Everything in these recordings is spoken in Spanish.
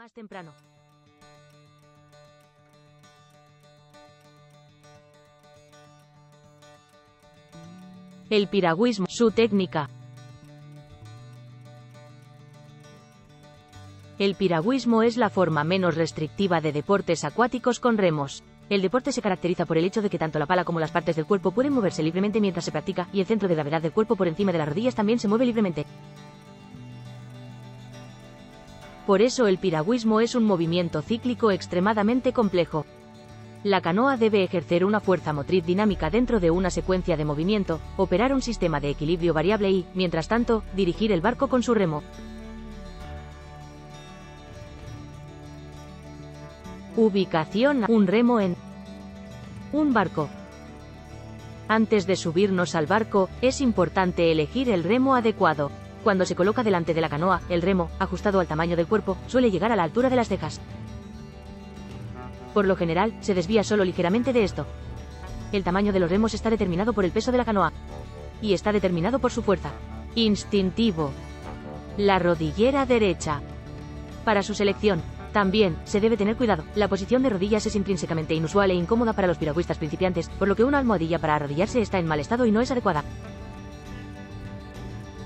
más temprano. El piragüismo, su técnica. El piragüismo es la forma menos restrictiva de deportes acuáticos con remos. El deporte se caracteriza por el hecho de que tanto la pala como las partes del cuerpo pueden moverse libremente mientras se practica, y el centro de gravedad del cuerpo por encima de las rodillas también se mueve libremente. Por eso el piragüismo es un movimiento cíclico extremadamente complejo. La canoa debe ejercer una fuerza motriz dinámica dentro de una secuencia de movimiento, operar un sistema de equilibrio variable y, mientras tanto, dirigir el barco con su remo. Ubicación: un remo en un barco. Antes de subirnos al barco, es importante elegir el remo adecuado. Cuando se coloca delante de la canoa, el remo, ajustado al tamaño del cuerpo, suele llegar a la altura de las cejas. Por lo general, se desvía solo ligeramente de esto. El tamaño de los remos está determinado por el peso de la canoa. Y está determinado por su fuerza. Instintivo. La rodillera derecha. Para su selección, también, se debe tener cuidado. La posición de rodillas es intrínsecamente inusual e incómoda para los piragüistas principiantes, por lo que una almohadilla para arrodillarse está en mal estado y no es adecuada.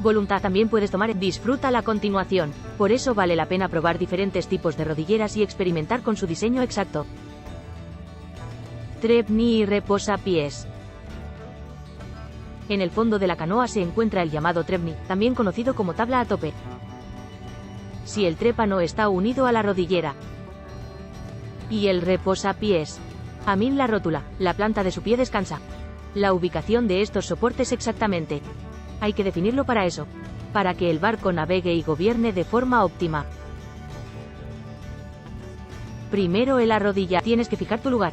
Voluntad también puedes tomar. Disfruta la continuación. Por eso vale la pena probar diferentes tipos de rodilleras y experimentar con su diseño exacto. Trebni y reposapiés. En el fondo de la canoa se encuentra el llamado trebni, también conocido como tabla a tope. Si el trépano está unido a la rodillera. Y el reposapiés. Amin la rótula, la planta de su pie descansa. La ubicación de estos soportes exactamente. Hay que definirlo para eso. Para que el barco navegue y gobierne de forma óptima. Primero el arrodilla. Tienes que fijar tu lugar.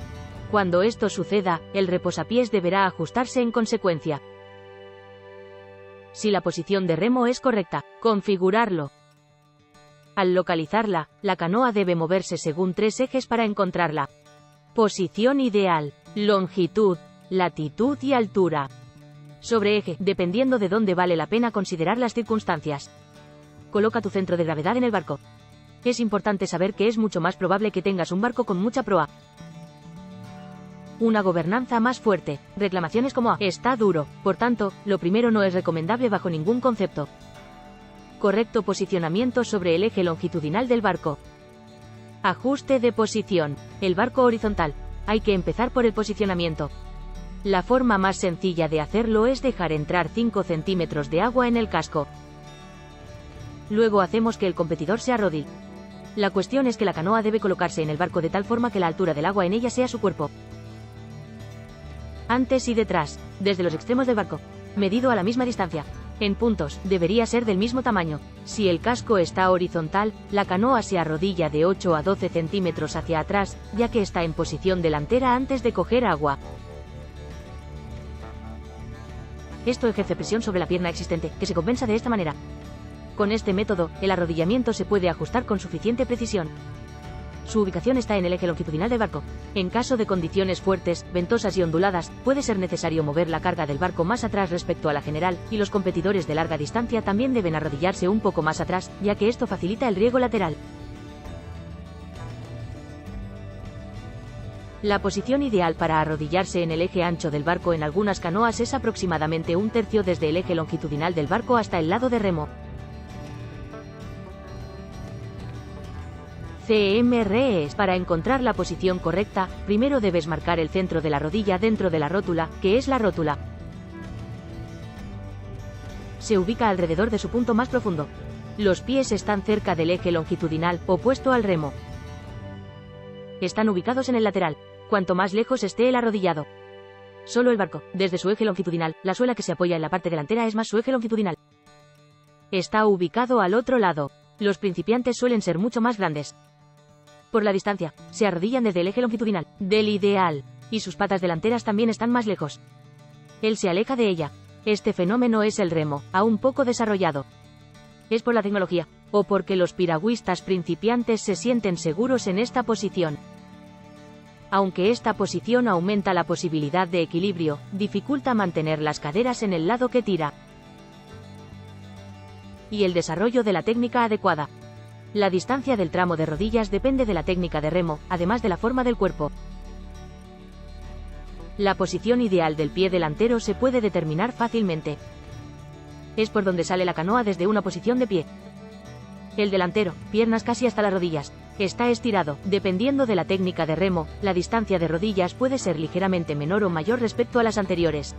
Cuando esto suceda, el reposapiés deberá ajustarse en consecuencia. Si la posición de remo es correcta, configurarlo. Al localizarla, la canoa debe moverse según 3 ejes para encontrarla. Posición ideal, longitud, latitud y altura. Sobre eje, dependiendo de dónde vale la pena considerar las circunstancias. Coloca tu centro de gravedad en el barco. Es importante saber que es mucho más probable que tengas un barco con mucha proa. Una gobernanza más fuerte. Reclamaciones como está duro. Por tanto, lo primero no es recomendable bajo ningún concepto. Correcto posicionamiento sobre el eje longitudinal del barco. Ajuste de posición. El barco horizontal. Hay que empezar por el posicionamiento. La forma más sencilla de hacerlo es dejar entrar 5 centímetros de agua en el casco. Luego hacemos que el competidor se arrodille. La cuestión es que la canoa debe colocarse en el barco de tal forma que la altura del agua en ella sea su cuerpo. Antes y detrás, desde los extremos del barco, medido a la misma distancia. En puntos, debería ser del mismo tamaño. Si el casco está horizontal, la canoa se arrodilla de 8 a 12 centímetros hacia atrás, ya que está en posición delantera antes de coger agua. Esto ejerce presión sobre la pierna existente, que se compensa de esta manera. Con este método, el arrodillamiento se puede ajustar con suficiente precisión. Su ubicación está en el eje longitudinal del barco. En caso de condiciones fuertes, ventosas y onduladas, puede ser necesario mover la carga del barco más atrás respecto a la general, y los competidores de larga distancia también deben arrodillarse un poco más atrás, ya que esto facilita el riego lateral. La posición ideal para arrodillarse en el eje ancho del barco en algunas canoas es aproximadamente 1/3 desde el eje longitudinal del barco hasta el lado de remo. CMREs. Para encontrar la posición correcta, primero debes marcar el centro de la rodilla dentro de la rótula, que es la rótula. Se ubica alrededor de su punto más profundo. Los pies están cerca del eje longitudinal, opuesto al remo. Están ubicados en el lateral. Cuanto más lejos esté el arrodillado. Solo el barco, desde su eje longitudinal, la suela que se apoya en la parte delantera es más su eje longitudinal. Está ubicado al otro lado. Los principiantes suelen ser mucho más grandes. Por la distancia, se arrodillan desde el eje longitudinal, del ideal, y sus patas delanteras también están más lejos. Él se aleja de ella. Este fenómeno es el remo, aún poco desarrollado. Es por la tecnología, o porque los piragüistas principiantes se sienten seguros en esta posición. Aunque esta posición aumenta la posibilidad de equilibrio, dificulta mantener las caderas en el lado que tira. Y el desarrollo de la técnica adecuada. La distancia del tramo de rodillas depende de la técnica de remo, además de la forma del cuerpo. La posición ideal del pie delantero se puede determinar fácilmente. Es por donde sale la canoa desde una posición de pie. El delantero, piernas casi hasta las rodillas, está estirado. Dependiendo de la técnica de remo, la distancia de rodillas puede ser ligeramente menor o mayor respecto a las anteriores.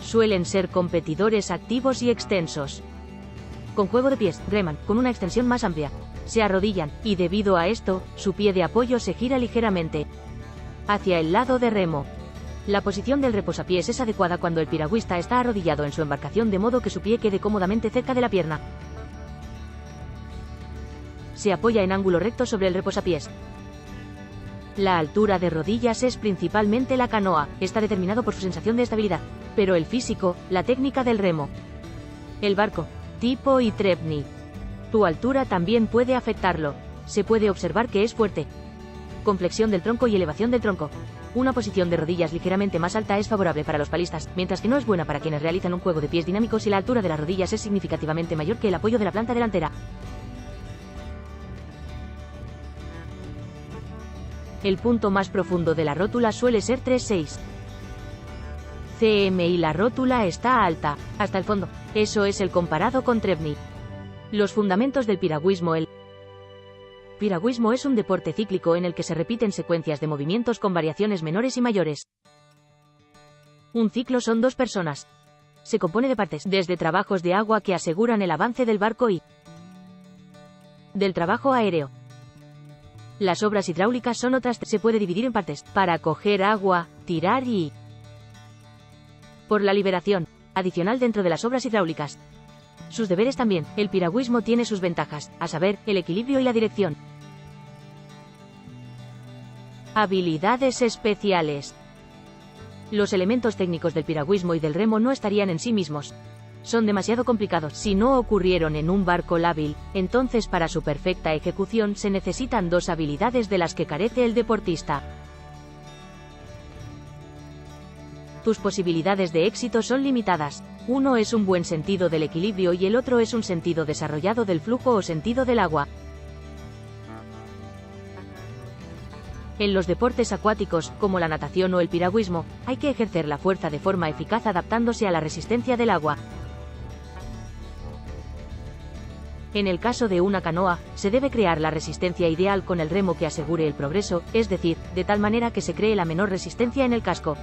Suelen ser competidores activos y extensos. Con juego de pies, reman, con una extensión más amplia. Se arrodillan, y debido a esto, su pie de apoyo se gira ligeramente hacia el lado de remo. La posición del reposapiés es adecuada cuando el piragüista está arrodillado en su embarcación de modo que su pie quede cómodamente cerca de la pierna. Se apoya en ángulo recto sobre el reposapiés. La altura de rodillas es principalmente la canoa, está determinado por su sensación de estabilidad, pero el físico, la técnica del remo, el barco, tipo y Trebni. Tu altura también puede afectarlo. Se puede observar que es fuerte. Con flexión del tronco y elevación del tronco. Una posición de rodillas ligeramente más alta es favorable para los palistas, mientras que no es buena para quienes realizan un juego de pies dinámico si la altura de las rodillas es significativamente mayor que el apoyo de la planta delantera. El punto más profundo de la rótula suele ser 3,6 cm y la rótula está alta, hasta el fondo. Eso es el comparado con Trebni. Los fundamentos del piragüismo. El piragüismo es un deporte cíclico en el que se repiten secuencias de movimientos con variaciones menores y mayores. Un ciclo son 2 personas. Se compone de partes, desde trabajos de agua que aseguran el avance del barco y del trabajo aéreo. Las obras hidráulicas son otras. Se puede dividir en partes, para coger agua, tirar y por la liberación adicional dentro de las obras hidráulicas. Sus deberes también. El piragüismo tiene sus ventajas, a saber, el equilibrio y la dirección. Habilidades especiales. Los elementos técnicos del piragüismo y del remo no estarían en sí mismos. Son demasiado complicados. Si no ocurrieron en un barco lábil, entonces para su perfecta ejecución se necesitan 2 habilidades de las que carece el deportista. Tus posibilidades de éxito son limitadas. Uno es un buen sentido del equilibrio y el otro es un sentido desarrollado del flujo o sentido del agua. En los deportes acuáticos, como la natación o el piragüismo, hay que ejercer la fuerza de forma eficaz adaptándose a la resistencia del agua. En el caso de una canoa, se debe crear la resistencia ideal con el remo que asegure el progreso, es decir, de tal manera que se cree la menor resistencia en el casco.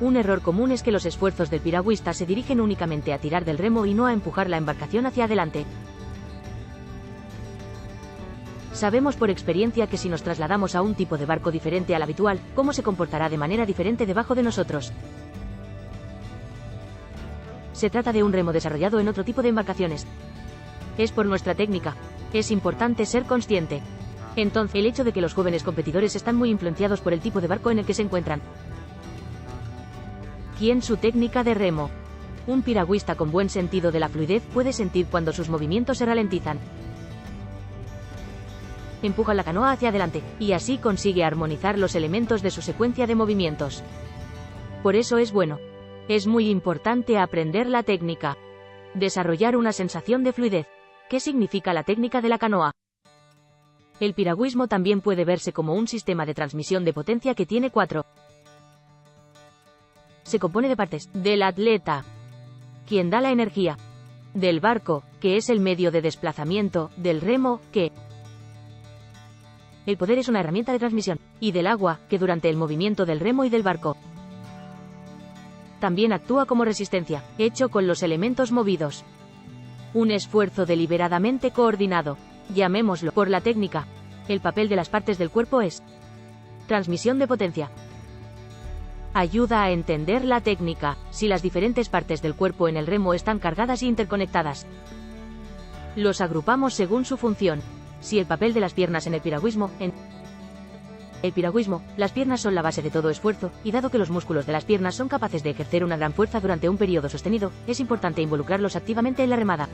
Un error común es que los esfuerzos del piragüista se dirigen únicamente a tirar del remo y no a empujar la embarcación hacia adelante. Sabemos por experiencia que si nos trasladamos a un tipo de barco diferente al habitual, cómo se comportará de manera diferente debajo de nosotros. Se trata de un remo desarrollado en otro tipo de embarcaciones. Es por nuestra técnica. Es importante ser consciente. Entonces, el hecho de que los jóvenes competidores están muy influenciados por el tipo de barco en el que se encuentran. ¿Quién su técnica de remo? Un piragüista con buen sentido de la fluidez puede sentir cuando sus movimientos se ralentizan. Empuja la canoa hacia adelante, y así consigue armonizar los elementos de su secuencia de movimientos. Por eso es bueno. Es muy importante aprender la técnica. Desarrollar una sensación de fluidez. ¿Qué significa la técnica de la canoa? El piragüismo también puede verse como un sistema de transmisión de potencia que tiene 4. Se compone de partes, del atleta, quien da la energía, del barco, que es el medio de desplazamiento, del remo, que el poder es una herramienta de transmisión, y del agua, que durante el movimiento del remo y del barco también actúa como resistencia, hecho con los elementos movidos. Un esfuerzo deliberadamente coordinado, llamémoslo, por la técnica. El papel de las partes del cuerpo es transmisión de potencia. Ayuda a entender la técnica, si las diferentes partes del cuerpo en el remo están cargadas e interconectadas. Los agrupamos según su función. Si el papel de las piernas en el piragüismo, las piernas son la base de todo esfuerzo, y dado que los músculos de las piernas son capaces de ejercer una gran fuerza durante un periodo sostenido, es importante involucrarlos activamente en la remada.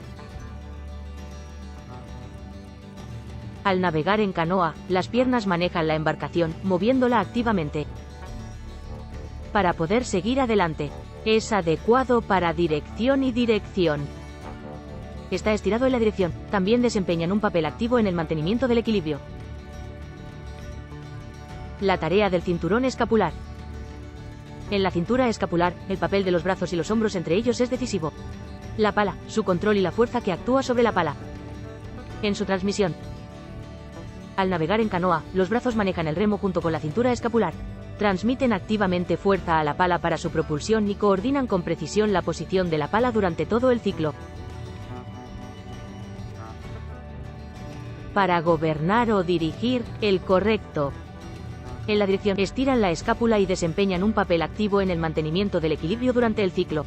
Al navegar en canoa, las piernas manejan la embarcación, moviéndola activamente para poder seguir adelante. Es adecuado para dirección y dirección. Está estirado en la dirección. También desempeñan un papel activo en el mantenimiento del equilibrio. La tarea del cinturón escapular. En la cintura escapular, el papel de los brazos y los hombros entre ellos es decisivo. La pala, su control y la fuerza que actúa sobre la pala. En su transmisión. Al navegar en canoa, los brazos manejan el remo junto con la cintura escapular. Transmiten activamente fuerza a la pala para su propulsión y coordinan con precisión la posición de la pala durante todo el ciclo. Para gobernar o dirigir, el correcto. En la dirección, estiran la escápula y desempeñan un papel activo en el mantenimiento del equilibrio durante el ciclo.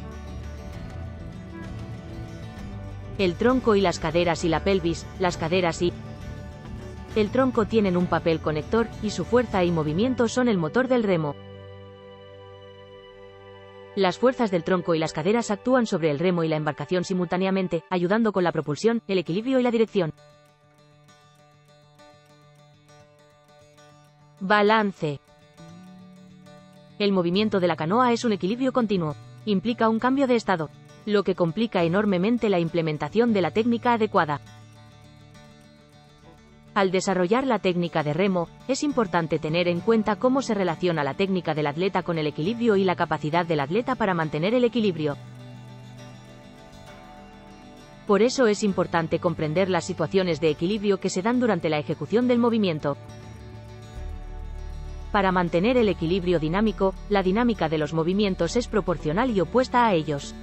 El tronco y las caderas y la pelvis, las caderas y el tronco tienen un papel conector, y su fuerza y movimiento son el motor del remo. Las fuerzas del tronco y las caderas actúan sobre el remo y la embarcación simultáneamente, ayudando con la propulsión, el equilibrio y la dirección. Balance. El movimiento de la canoa es un equilibrio continuo. Implica un cambio de estado, lo que complica enormemente la implementación de la técnica adecuada. Al desarrollar la técnica de remo, es importante tener en cuenta cómo se relaciona la técnica del atleta con el equilibrio y la capacidad del atleta para mantener el equilibrio. Por eso es importante comprender las situaciones de equilibrio que se dan durante la ejecución del movimiento. Para mantener el equilibrio dinámico, la dinámica de los movimientos es proporcional y opuesta a ellos.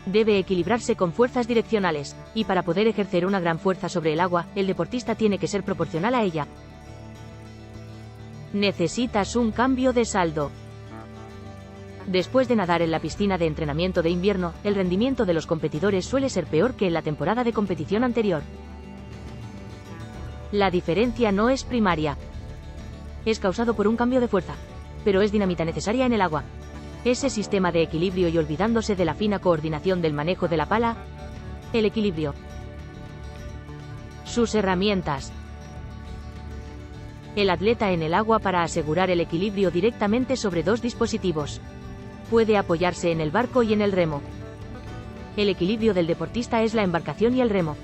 Debe equilibrarse con fuerzas direccionales, y para poder ejercer una gran fuerza sobre el agua, el deportista tiene que ser proporcional a ella. Necesitas un cambio de saldo. Después de nadar en la piscina de entrenamiento de invierno, el rendimiento de los competidores suele ser peor que en la temporada de competición anterior. La diferencia no es primaria. Es causado por un cambio de fuerza, pero es dinamita necesaria en el agua. Ese sistema de equilibrio y olvidándose de la fina coordinación del manejo de la pala. El equilibrio. Sus herramientas. El atleta en el agua para asegurar el equilibrio directamente sobre dos dispositivos. Puede apoyarse en el barco y en el remo. El equilibrio del deportista es la embarcación y el remo.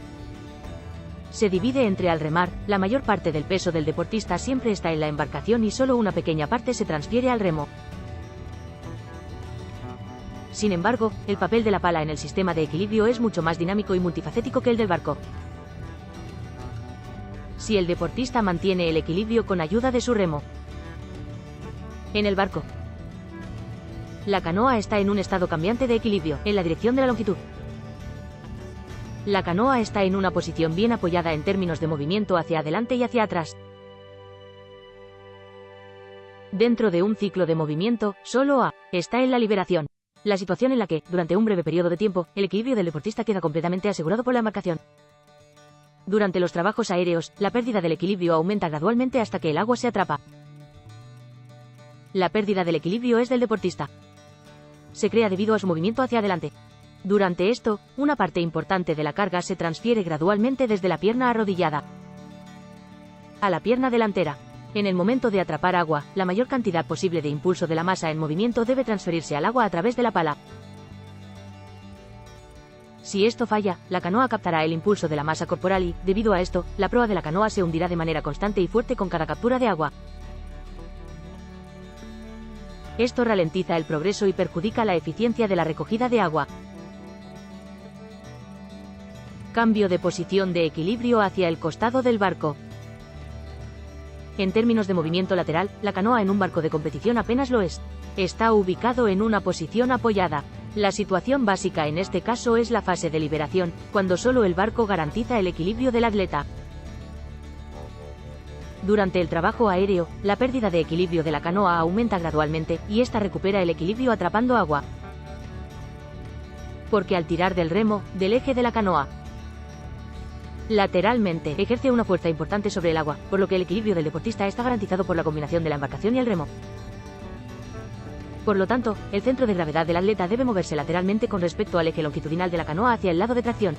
Se divide entre al remar, la mayor parte del peso del deportista siempre está en la embarcación y solo una pequeña parte se transfiere al remo. Sin embargo, el papel de la pala en el sistema de equilibrio es mucho más dinámico y multifacético que el del barco. Si el deportista mantiene el equilibrio con ayuda de su remo. En el barco. La canoa está en un estado cambiante de equilibrio, en la dirección de la longitud. La canoa está en una posición bien apoyada en términos de movimiento hacia adelante y hacia atrás. Dentro de un ciclo de movimiento, solo A está en la liberación. La situación en la que, durante un breve periodo de tiempo, el equilibrio del deportista queda completamente asegurado por la embarcación. Durante los trabajos aéreos, la pérdida del equilibrio aumenta gradualmente hasta que el agua se atrapa. La pérdida del equilibrio es del deportista. Se crea debido a su movimiento hacia adelante. Durante esto, una parte importante de la carga se transfiere gradualmente desde la pierna arrodillada a la pierna delantera. En el momento de atrapar agua, la mayor cantidad posible de impulso de la masa en movimiento debe transferirse al agua a través de la pala. Si esto falla, la canoa captará el impulso de la masa corporal y, debido a esto, la proa de la canoa se hundirá de manera constante y fuerte con cada captura de agua. Esto ralentiza el progreso y perjudica la eficiencia de la recogida de agua. Cambio de posición de equilibrio hacia el costado del barco. En términos de movimiento lateral, la canoa en un barco de competición apenas lo es. Está ubicado en una posición apoyada. La situación básica en este caso es la fase de liberación, cuando solo el barco garantiza el equilibrio del atleta. Durante el trabajo aéreo, la pérdida de equilibrio de la canoa aumenta gradualmente, y ésta recupera el equilibrio atrapando agua. Porque al tirar del remo, del eje de la canoa, lateralmente, ejerce una fuerza importante sobre el agua, por lo que el equilibrio del deportista está garantizado por la combinación de la embarcación y el remo. Por lo tanto, el centro de gravedad del atleta debe moverse lateralmente con respecto al eje longitudinal de la canoa hacia el lado de tracción.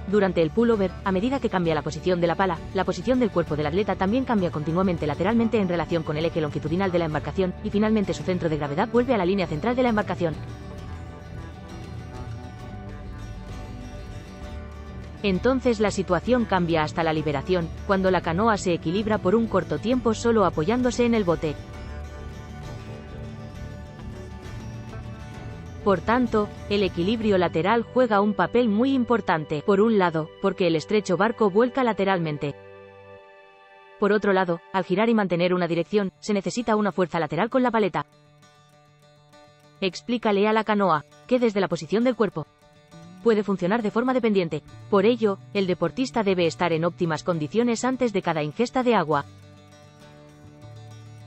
Durante el pullover, a medida que cambia la posición de la pala, la posición del cuerpo del atleta también cambia continuamente lateralmente en relación con el eje longitudinal de la embarcación, y finalmente su centro de gravedad vuelve a la línea central de la embarcación. Entonces la situación cambia hasta la liberación, cuando la canoa se equilibra por un corto tiempo solo apoyándose en el bote. Por tanto, el equilibrio lateral juega un papel muy importante, por un lado, porque el estrecho barco vuelca lateralmente. Por otro lado, al girar y mantener una dirección, se necesita una fuerza lateral con la paleta. Explícale a la canoa que desde la posición del cuerpo puede funcionar de forma dependiente. Por ello, el deportista debe estar en óptimas condiciones antes de cada ingesta de agua.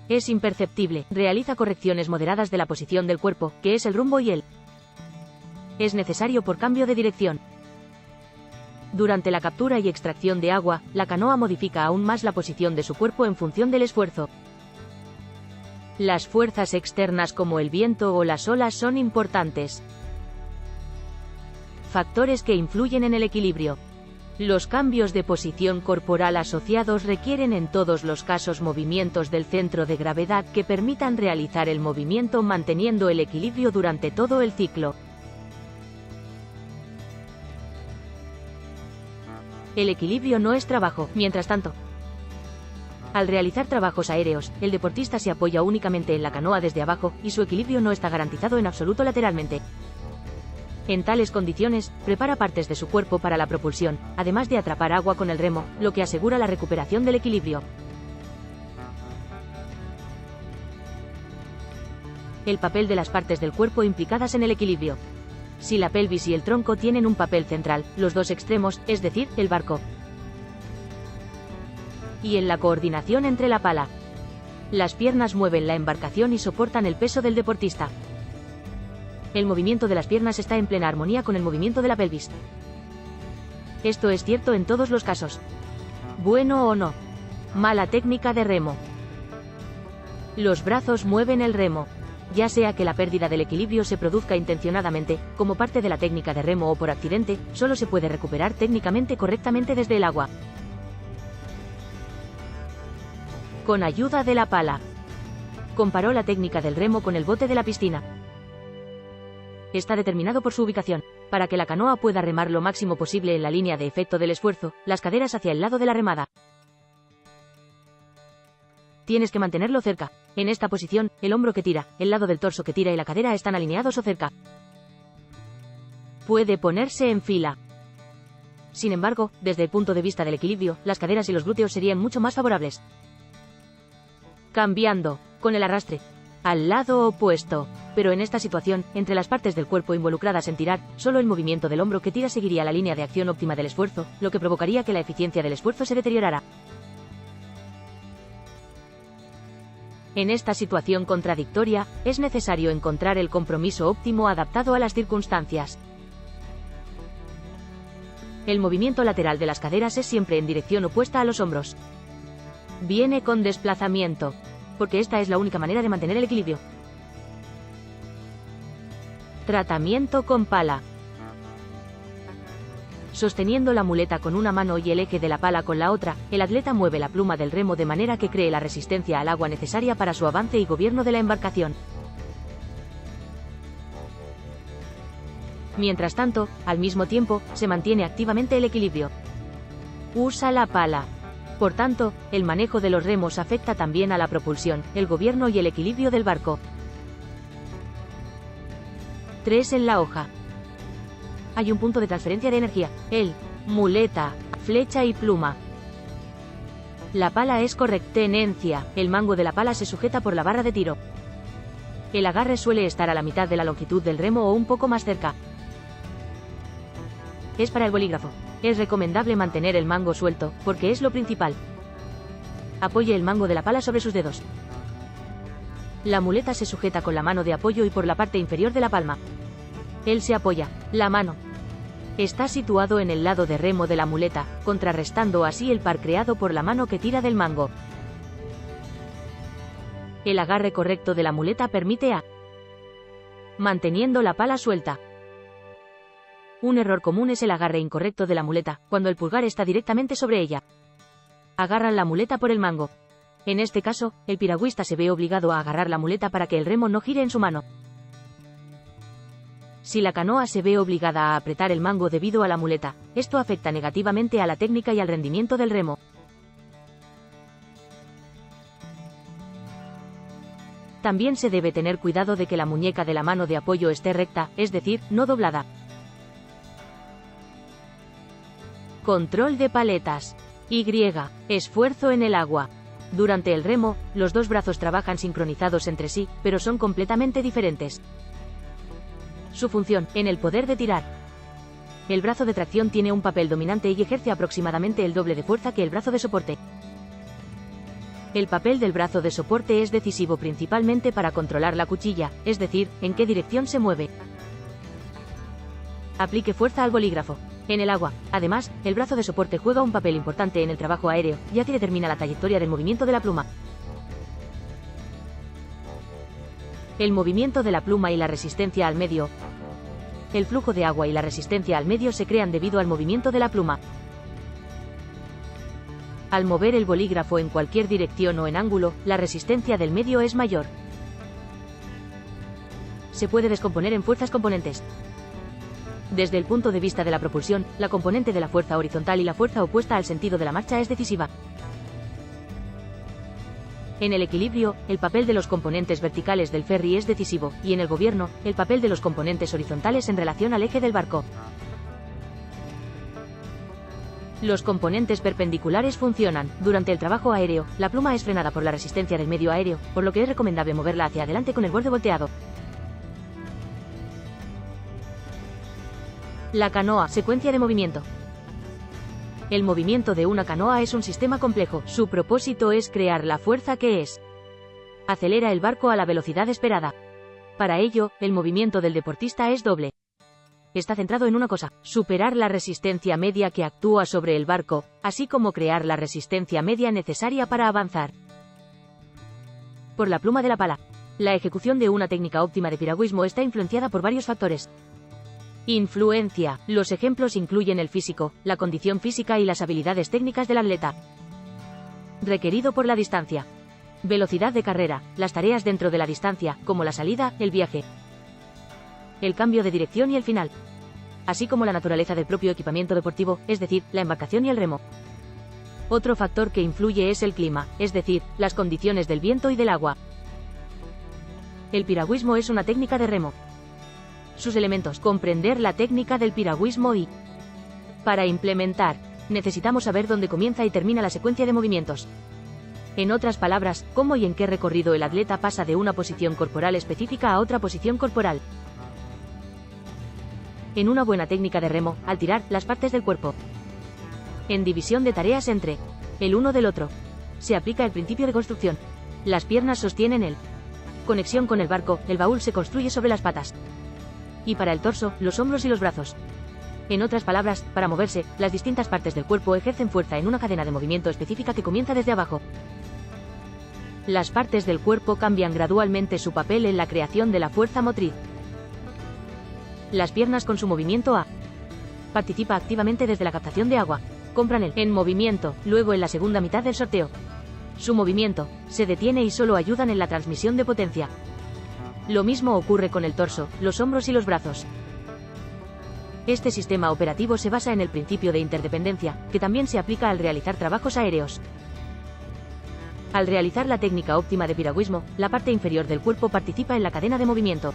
Es imperceptible, realiza correcciones moderadas de la posición del cuerpo, que es el rumbo y el es necesario por cambio de dirección. Durante la captura y extracción de agua, la canoa modifica aún más la posición de su cuerpo en función del esfuerzo. Las fuerzas externas como el viento o las olas son importantes. Factores que influyen en el equilibrio. Los cambios de posición corporal asociados requieren en todos los casos movimientos del centro de gravedad que permitan realizar el movimiento manteniendo el equilibrio durante todo el ciclo. El equilibrio no es trabajo, mientras tanto. Al realizar trabajos aéreos, el deportista se apoya únicamente en la canoa desde abajo, y su equilibrio no está garantizado en absoluto lateralmente. En tales condiciones, prepara partes de su cuerpo para la propulsión, además de atrapar agua con el remo, lo que asegura la recuperación del equilibrio. El papel de las partes del cuerpo implicadas en el equilibrio. Si la pelvis y el tronco tienen un papel central, los dos extremos, es decir, el barco, y en la coordinación entre la pala. Las piernas mueven la embarcación y soportan el peso del deportista. El movimiento de las piernas está en plena armonía con el movimiento de la pelvis. Esto es cierto en todos los casos. Bueno o no. Mala técnica de remo. Los brazos mueven el remo. Ya sea que la pérdida del equilibrio se produzca intencionadamente, como parte de la técnica de remo o por accidente, solo se puede recuperar técnicamente correctamente desde el agua. Con ayuda de la pala. Comparó la técnica del remo con el bote de la piscina. Está determinado por su ubicación. Para que la canoa pueda remar lo máximo posible en la línea de efecto del esfuerzo, las caderas hacia el lado de la remada. Tienes que mantenerlo cerca. En esta posición, el hombro que tira, el lado del torso que tira y la cadera están alineados o cerca. Puede ponerse en fila. Sin embargo, desde el punto de vista del equilibrio, las caderas y los glúteos serían mucho más favorables. Cambiando, con el arrastre, al lado opuesto. Pero en esta situación, entre las partes del cuerpo involucradas en tirar, solo el movimiento del hombro que tira seguiría la línea de acción óptima del esfuerzo, lo que provocaría que la eficiencia del esfuerzo se deteriorara. En esta situación contradictoria, es necesario encontrar el compromiso óptimo adaptado a las circunstancias. El movimiento lateral de las caderas es siempre en dirección opuesta a los hombros. Viene con desplazamiento, porque esta es la única manera de mantener el equilibrio. Tratamiento con pala. Sosteniendo la muleta con una mano y el eje de la pala con la otra, el atleta mueve la pluma del remo de manera que cree la resistencia al agua necesaria para su avance y gobierno de la embarcación. Mientras tanto, al mismo tiempo, se mantiene activamente el equilibrio. Usa la pala. Por tanto, el manejo de los remos afecta también a la propulsión, el gobierno y el equilibrio del barco. 3 en la hoja. Hay un punto de transferencia de energía, el muleta, flecha y pluma. La pala es correcta. Tenencia. El mango de la pala se sujeta por la barra de tiro. El agarre suele estar a la mitad de la longitud del remo o un poco más cerca. Es para el bolígrafo. Es recomendable mantener el mango suelto, porque es lo principal. Apoye el mango de la pala sobre sus dedos. La muleta se sujeta con la mano de apoyo y por la parte inferior de la palma. Él se apoya. La mano está situado en el lado de remo de la muleta, contrarrestando así el par creado por la mano que tira del mango. El agarre correcto de la muleta permite a manteniendo la pala suelta. Un error común es el agarre incorrecto de la muleta, cuando el pulgar está directamente sobre ella. Agarran la muleta por el mango. En este caso, el piragüista se ve obligado a agarrar la muleta para que el remo no gire en su mano. Si la canoa se ve obligada a apretar el mango debido a la muleta, esto afecta negativamente a la técnica y al rendimiento del remo. También se debe tener cuidado de que la muñeca de la mano de apoyo esté recta, es decir, no doblada. Control de paletas. Y. Esfuerzo en el agua. Durante el remo, los dos brazos trabajan sincronizados entre sí, pero son completamente diferentes. Su función, en el poder de tirar. El brazo de tracción tiene un papel dominante y ejerce aproximadamente el doble de fuerza que el brazo de soporte. El papel del brazo de soporte es decisivo principalmente para controlar la cuchilla, es decir, en qué dirección se mueve. Aplique fuerza al bolígrafo. En el agua, además, el brazo de soporte juega un papel importante en el trabajo aéreo, ya que determina la trayectoria del movimiento de la pluma. El movimiento de la pluma y la resistencia al medio. El flujo de agua y la resistencia al medio se crean debido al movimiento de la pluma. Al mover el bolígrafo en cualquier dirección o en ángulo, la resistencia del medio es mayor. Se puede descomponer en fuerzas componentes. Desde el punto de vista de la propulsión, la componente de la fuerza horizontal y la fuerza opuesta al sentido de la marcha es decisiva. En el equilibrio, el papel de los componentes verticales del ferry es decisivo, y en el gobierno, el papel de los componentes horizontales en relación al eje del barco. Los componentes perpendiculares funcionan. Durante el trabajo aéreo, la pluma es frenada por la resistencia del medio aéreo, por lo que es recomendable moverla hacia adelante con el borde volteado. La canoa, secuencia de movimiento. El movimiento de una canoa es un sistema complejo. Su propósito es crear la fuerza que acelera el barco a la velocidad esperada. Para ello, el movimiento del deportista es doble. Está centrado en una cosa: superar la resistencia media que actúa sobre el barco, así como crear la resistencia media necesaria para avanzar. Por la pluma de la pala. La ejecución de una técnica óptima de piragüismo está influenciada por varios factores. Influencia. Los ejemplos incluyen el físico, la condición física y las habilidades técnicas del atleta. Requerido por la distancia. Velocidad de carrera, las tareas dentro de la distancia, como la salida, el viaje, el cambio de dirección y el final. Así como la naturaleza del propio equipamiento deportivo, es decir, la embarcación y el remo. Otro factor que influye es el clima, es decir, las condiciones del viento y del agua. El piragüismo es una técnica de remo. Sus elementos: comprender la técnica del piragüismo y, para implementar, necesitamos saber dónde comienza y termina la secuencia de movimientos. En otras palabras, cómo y en qué recorrido el atleta pasa de una posición corporal específica a otra posición corporal. En una buena técnica de remo, al tirar, las partes del cuerpo. En división de tareas entre el uno del otro. Se aplica el principio de construcción. Las piernas sostienen el conexión con el barco, el baúl se construye sobre las patas. Y para el torso, los hombros y los brazos. En otras palabras, para moverse, las distintas partes del cuerpo ejercen fuerza en una cadena de movimiento específica que comienza desde abajo. Las partes del cuerpo cambian gradualmente su papel en la creación de la fuerza motriz. Las piernas con su movimiento A. Participa activamente desde la captación de agua. Compran el en movimiento, luego en la segunda mitad del sorteo. Su movimiento se detiene y solo ayudan en la transmisión de potencia. Lo mismo ocurre con el torso, los hombros y los brazos. Este sistema operativo se basa en el principio de interdependencia, que también se aplica al realizar trabajos aéreos. Al realizar la técnica óptima de piragüismo, la parte inferior del cuerpo participa en la cadena de movimiento.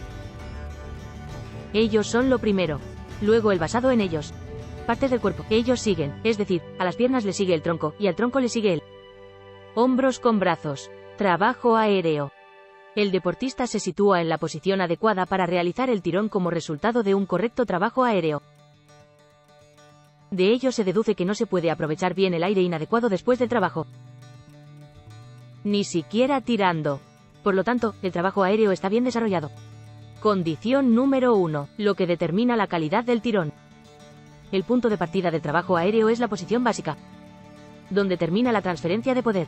Ellos son lo primero. Luego el basado en ellos. Partes del cuerpo. Ellos siguen, es decir, a las piernas le sigue el tronco, y al tronco le sigue el hombros con brazos. Trabajo aéreo. El deportista se sitúa en la posición adecuada para realizar el tirón como resultado de un correcto trabajo aéreo. De ello se deduce que no se puede aprovechar bien el aire inadecuado después del trabajo. Ni siquiera tirando. Por lo tanto, el trabajo aéreo está bien desarrollado. Condición número 1. Lo que determina la calidad del tirón. El punto de partida del trabajo aéreo es la posición básica, donde termina la transferencia de poder.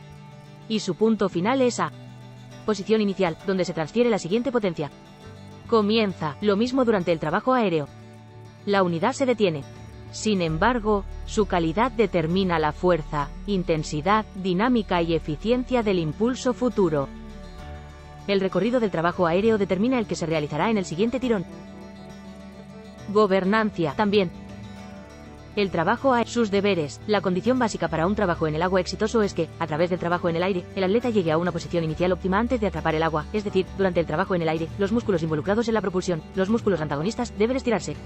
Y su punto final es A. Posición inicial, donde se transfiere la siguiente potencia. Comienza lo mismo durante el trabajo aéreo. la unidad se detiene. Sin embargo, su calidad determina la fuerza, intensidad, dinámica y eficiencia del impulso futuro. El recorrido del trabajo aéreo determina el que se realizará en el siguiente tirón. Gobernancia, también. El trabajo aéreo, sus deberes. La condición básica para un trabajo en el agua exitoso es que, a través del trabajo en el aire, el atleta llegue a una posición inicial óptima antes de atrapar el agua, es decir, durante el trabajo en el aire, los músculos involucrados en la propulsión, los músculos antagonistas, deben estirarse.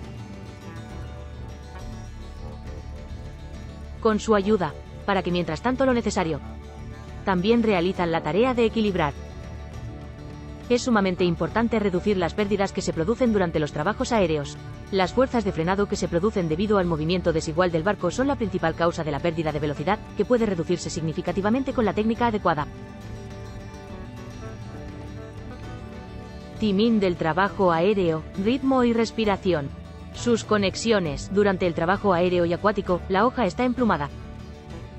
Con su ayuda, para que mientras tanto lo necesario. También realizan la tarea de equilibrar. Es sumamente importante reducir las pérdidas que se producen durante los trabajos aéreos. Las fuerzas de frenado que se producen debido al movimiento desigual del barco son la principal causa de la pérdida de velocidad, que puede reducirse significativamente con la técnica adecuada. Timing del trabajo aéreo, ritmo y respiración. Sus conexiones. Durante el trabajo aéreo y acuático, la hoja está emplumada.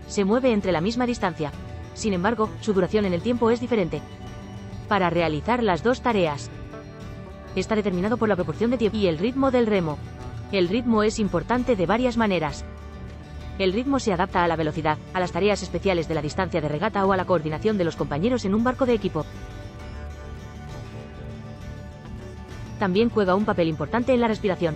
Se mueve entre la misma distancia. Sin embargo, su duración en el tiempo es diferente. Para realizar las dos tareas, está determinado por la proporción de tiempo y el ritmo del remo. El ritmo es importante de varias maneras. El ritmo se adapta a la velocidad, a las tareas especiales de la distancia de regata o a la coordinación de los compañeros en un barco de equipo. También juega un papel importante en la respiración,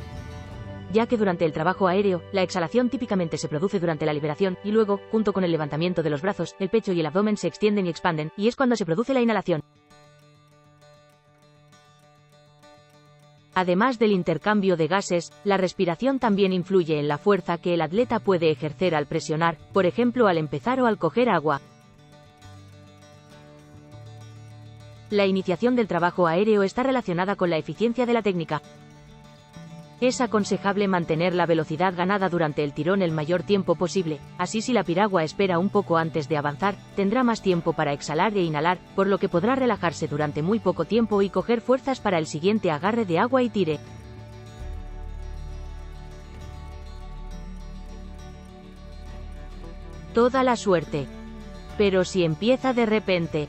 ya que durante el trabajo aéreo, la exhalación típicamente se produce durante la liberación, y luego, junto con el levantamiento de los brazos, el pecho y el abdomen se extienden y expanden, y es cuando se produce la inhalación. Además del intercambio de gases, la respiración también influye en la fuerza que el atleta puede ejercer al presionar, por ejemplo al empezar o al coger agua. La iniciación del trabajo aéreo está relacionada con la eficiencia de la técnica. Es aconsejable mantener la velocidad ganada durante el tirón el mayor tiempo posible, así si la piragua espera un poco antes de avanzar, tendrá más tiempo para exhalar e inhalar, por lo que podrá relajarse durante muy poco tiempo y coger fuerzas para el siguiente agarre de agua y tire. Toda la suerte. Pero si empieza de repente,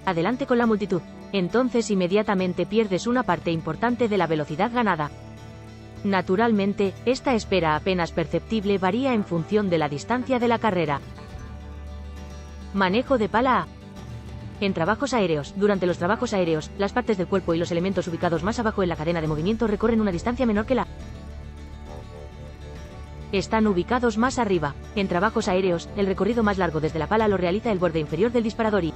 adelante con la multitud. Entonces inmediatamente pierdes una parte importante de la velocidad ganada. Naturalmente, esta espera apenas perceptible varía en función de la distancia de la carrera. Manejo de pala A. En trabajos aéreos, durante los trabajos aéreos, las partes del cuerpo y los elementos ubicados más abajo en la cadena de movimiento recorren una distancia menor que la. Están ubicados más arriba. En trabajos aéreos, el recorrido más largo desde la pala lo realiza el borde inferior del disparador y.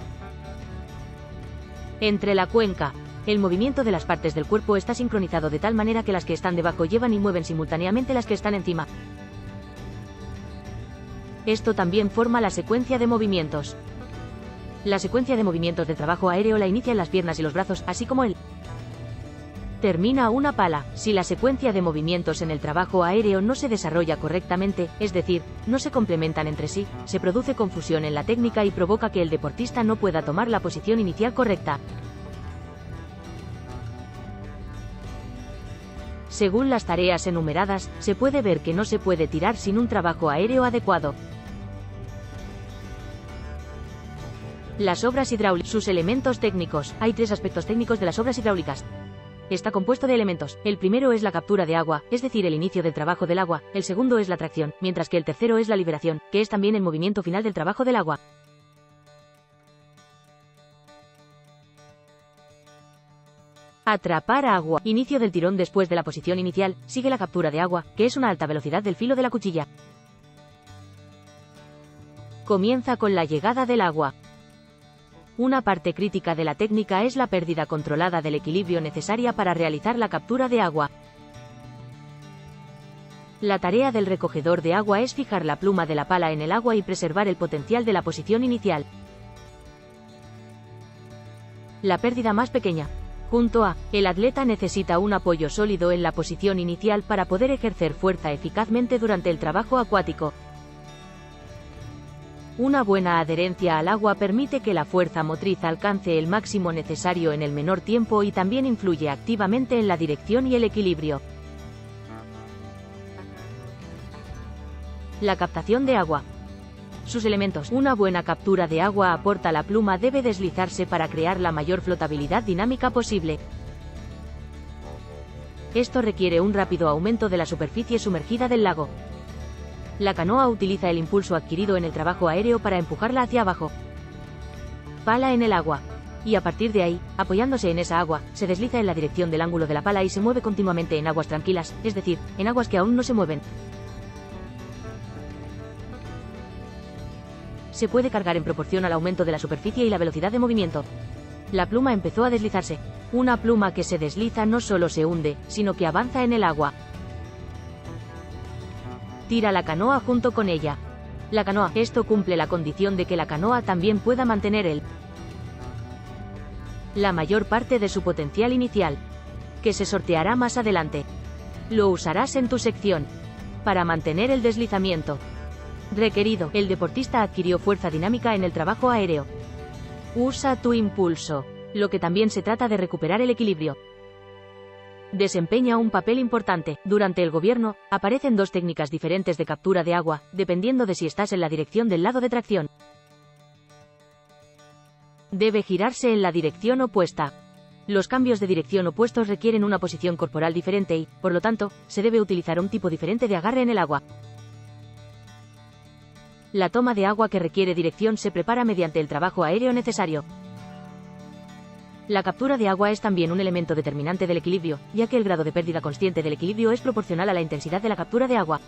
Entre la cuenca. El movimiento de las partes del cuerpo está sincronizado de tal manera que las que están debajo llevan y mueven simultáneamente las que están encima. Esto también forma la secuencia de movimientos. La secuencia de movimientos del trabajo aéreo la inician las piernas y los brazos, así como el termina una pala. Si la secuencia de movimientos en el trabajo aéreo no se desarrolla correctamente, es decir, no se complementan entre sí, se produce confusión en la técnica y provoca que el deportista no pueda tomar la posición inicial correcta. Según las tareas enumeradas, se puede ver que no se puede tirar sin un trabajo aéreo adecuado. Las obras hidráulicas. Sus elementos técnicos. Hay tres aspectos técnicos de las obras hidráulicas. Está compuesto de elementos. El primero es la captura de agua, es decir, el inicio del trabajo del agua. El segundo es la tracción, mientras que el tercero es la liberación, que es también el movimiento final del trabajo del agua. Atrapar agua. Inicio del tirón después de la posición inicial, sigue la captura de agua, que es una alta velocidad del filo de la cuchilla. Comienza con la llegada del agua. Una parte crítica de la técnica es la pérdida controlada del equilibrio necesaria para realizar la captura de agua. La tarea del recogedor de agua es fijar la pluma de la pala en el agua y preservar el potencial de la posición inicial. La pérdida más pequeña. Junto a, el atleta necesita un apoyo sólido en la posición inicial para poder ejercer fuerza eficazmente durante el trabajo acuático. Una buena adherencia al agua permite que la fuerza motriz alcance el máximo necesario en el menor tiempo y también influye activamente en la dirección y el equilibrio. La captación de agua. Sus elementos. Una buena captura de agua aporta la pluma debe deslizarse para crear la mayor flotabilidad dinámica posible. Esto requiere un rápido aumento de la superficie sumergida del lago. La canoa utiliza el impulso adquirido en el trabajo aéreo para empujarla hacia abajo. Pala en el agua. Y a partir de ahí, apoyándose en esa agua, se desliza en la dirección del ángulo de la pala y se mueve continuamente en aguas tranquilas, es decir, en aguas que aún no se mueven. Se puede cargar en proporción al aumento de la superficie y la velocidad de movimiento. La pluma empezó a deslizarse. Una pluma que se desliza no solo se hunde, sino que avanza en el agua. Tira la canoa junto con ella. La canoa. Esto cumple la condición de que la canoa también pueda mantener la mayor parte de su potencial inicial, que se sorteará más adelante. Lo usarás en tu sección. Para mantener el deslizamiento requerido, el deportista adquirió fuerza dinámica en el trabajo aéreo. Usa tu impulso, lo que también se trata de recuperar el equilibrio. Desempeña un papel importante. Durante el gobierno, aparecen dos técnicas diferentes de captura de agua, dependiendo de si estás en la dirección del lado de tracción. Debe girarse en la dirección opuesta. Los cambios de dirección opuestos requieren una posición corporal diferente y, por lo tanto, se debe utilizar un tipo diferente de agarre en el agua. La toma de agua que requiere dirección se prepara mediante el trabajo aéreo necesario. La captura de agua es también un elemento determinante del equilibrio, ya que el grado de pérdida consciente del equilibrio es proporcional a la intensidad de la captura de agua.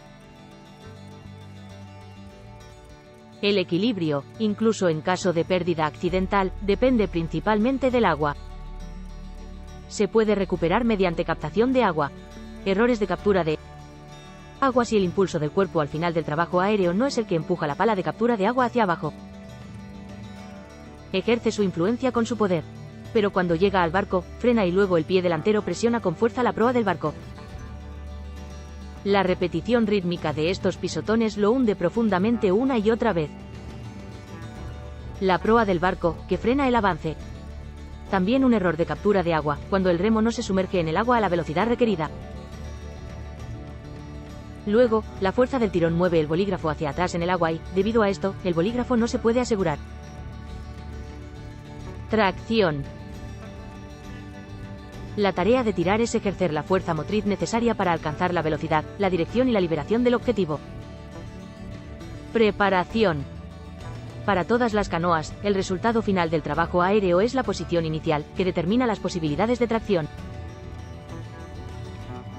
El equilibrio, incluso en caso de pérdida accidental, depende principalmente del agua. Se puede recuperar mediante captación de agua. Errores de captura de agua si el impulso del cuerpo al final del trabajo aéreo no es el que empuja la pala de captura de agua hacia abajo. Ejerce su influencia con su poder. Pero cuando llega al barco, frena y luego el pie delantero presiona con fuerza la proa del barco. La repetición rítmica de estos pisotones lo hunde profundamente una y otra vez. La proa del barco, que frena el avance. También un error de captura de agua, cuando el remo no se sumerge en el agua a la velocidad requerida. Luego, la fuerza del tirón mueve el bolígrafo hacia atrás en el agua y, debido a esto, el bolígrafo no se puede asegurar. Tracción. La tarea de tirar es ejercer la fuerza motriz necesaria para alcanzar la velocidad, la dirección y la liberación del objetivo. Preparación. Para todas las canoas, el resultado final del trabajo aéreo es la posición inicial, que determina las posibilidades de tracción.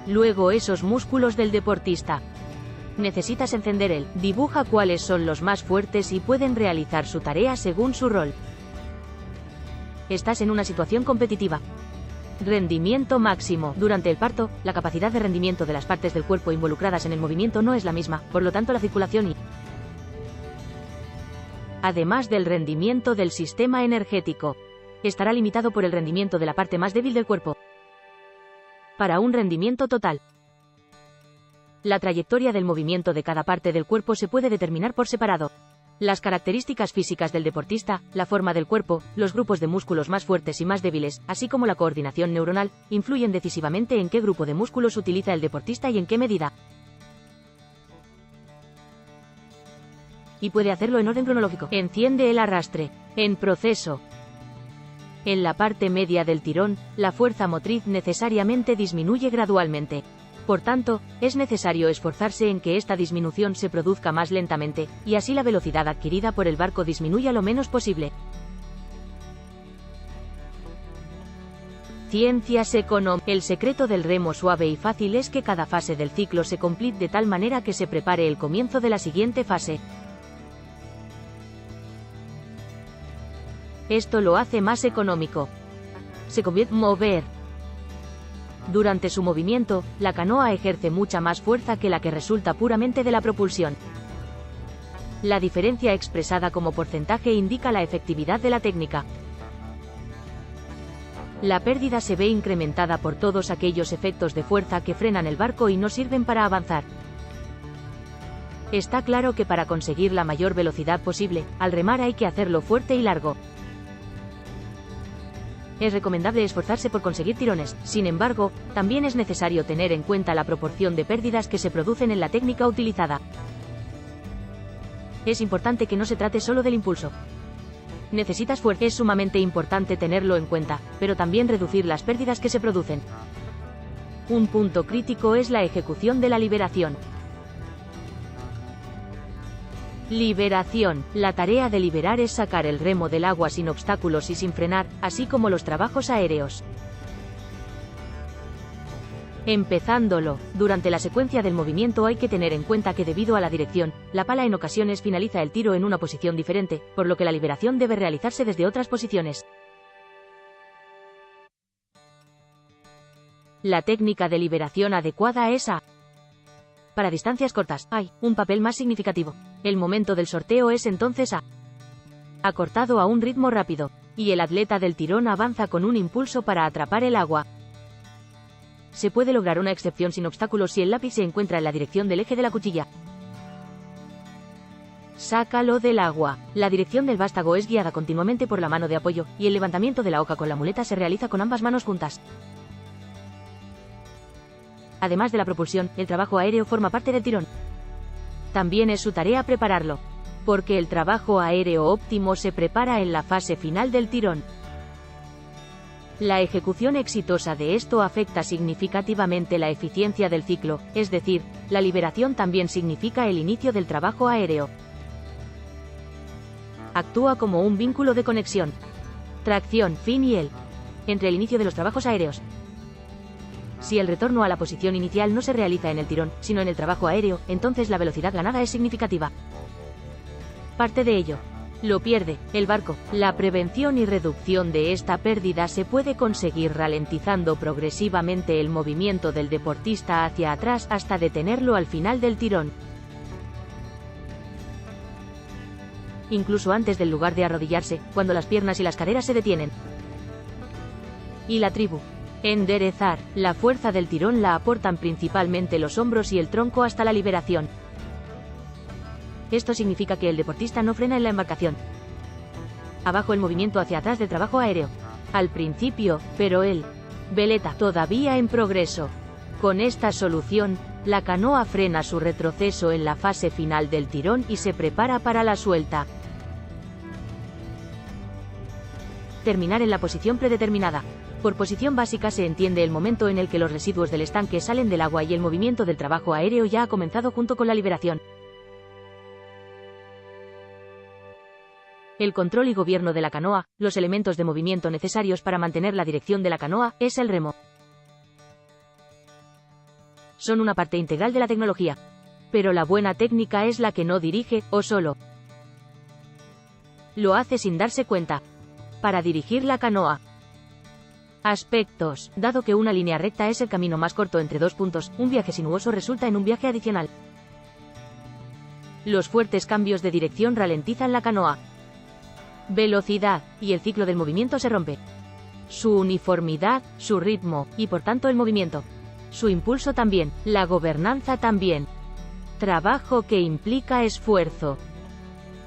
Luego esos músculos del deportista. Necesitas encender él. Dibuja cuáles son los más fuertes y pueden realizar su tarea según su rol. Estás en una situación competitiva. Rendimiento máximo. Durante el parto, la capacidad de rendimiento de las partes del cuerpo involucradas en el movimiento no es la misma, por lo tanto la circulación y además del rendimiento del sistema energético, estará limitado por el rendimiento de la parte más débil del cuerpo. Para un rendimiento total, la trayectoria del movimiento de cada parte del cuerpo se puede determinar por separado. Las características físicas del deportista, la forma del cuerpo, los grupos de músculos más fuertes y más débiles, así como la coordinación neuronal, influyen decisivamente en qué grupo de músculos utiliza el deportista y en qué medida. Y puede hacerlo en orden cronológico. Enciende el arrastre. En proceso. En la parte media del tirón, la fuerza motriz necesariamente disminuye gradualmente. Por tanto, es necesario esforzarse en que esta disminución se produzca más lentamente, y así la velocidad adquirida por el barco disminuya lo menos posible. Ciencias económicas. El secreto del remo suave y fácil es que cada fase del ciclo se complete de tal manera que se prepare el comienzo de la siguiente fase. Esto lo hace más económico. Se convierte en mover. Durante su movimiento, la canoa ejerce mucha más fuerza que la que resulta puramente de la propulsión. La diferencia expresada como porcentaje indica la efectividad de la técnica. La pérdida se ve incrementada por todos aquellos efectos de fuerza que frenan el barco y no sirven para avanzar. Está claro que para conseguir la mayor velocidad posible, al remar hay que hacerlo fuerte y largo. Es recomendable esforzarse por conseguir tirones, sin embargo, también es necesario tener en cuenta la proporción de pérdidas que se producen en la técnica utilizada. Es importante que no se trate solo del impulso. Necesitas fuerza. Es sumamente importante tenerlo en cuenta, pero también reducir las pérdidas que se producen. Un punto crítico es la ejecución de la liberación. Liberación. La tarea de liberar es sacar el remo del agua sin obstáculos y sin frenar, así como los trabajos aéreos. Empezándolo. Durante la secuencia del movimiento hay que tener en cuenta que debido a la dirección, la pala en ocasiones finaliza el tiro en una posición diferente, por lo que la liberación debe realizarse desde otras posiciones. La técnica de liberación adecuada es A. Para distancias cortas, hay un papel más significativo. El momento del sorteo es entonces A. Acortado a un ritmo rápido, y el atleta del tirón avanza con un impulso para atrapar el agua. Se puede lograr una excepción sin obstáculos si el lápiz se encuentra en la dirección del eje de la cuchilla. Sácalo del agua. La dirección del vástago es guiada continuamente por la mano de apoyo, y el levantamiento de la hoja con la muleta se realiza con ambas manos juntas. Además de la propulsión, el trabajo aéreo forma parte del tirón. También es su tarea prepararlo, porque el trabajo aéreo óptimo se prepara en la fase final del tirón. La ejecución exitosa de esto afecta significativamente la eficiencia del ciclo, es decir, la liberación también significa el inicio del trabajo aéreo. Actúa como un vínculo de conexión. Tracción, fin y entre el inicio de los trabajos aéreos. Si el retorno a la posición inicial no se realiza en el tirón, sino en el trabajo aéreo, entonces la velocidad ganada es significativa. Parte de ello lo pierde el barco. La prevención y reducción de esta pérdida se puede conseguir ralentizando progresivamente el movimiento del deportista hacia atrás hasta detenerlo al final del tirón. Incluso antes del lugar de arrodillarse, cuando las piernas y las caderas se detienen. Y la tribu. Enderezar. La fuerza del tirón la aportan principalmente los hombros y el tronco hasta la liberación. Esto significa que el deportista no frena en la embarcación. Abajo el movimiento hacia atrás del trabajo aéreo. Al principio, pero el veleta todavía en progreso. Con esta solución, la canoa frena su retroceso en la fase final del tirón y se prepara para la suelta. Terminar en la posición predeterminada. Por posición básica se entiende el momento en el que los residuos del estanque salen del agua y el movimiento del trabajo aéreo ya ha comenzado junto con la liberación. El control y gobierno de la canoa, los elementos de movimiento necesarios para mantener la dirección de la canoa, es el remo. Son una parte integral de la tecnología. Pero la buena técnica es la que no dirige, o solo lo hace sin darse cuenta. Para dirigir la canoa. Aspectos. Dado que una línea recta es el camino más corto entre dos puntos, un viaje sinuoso resulta en un viaje adicional. Los fuertes cambios de dirección ralentizan la canoa. Velocidad, y el ciclo del movimiento se rompe. Su uniformidad, su ritmo, y por tanto el movimiento. Su impulso también, la gobernanza también. Trabajo que implica esfuerzo.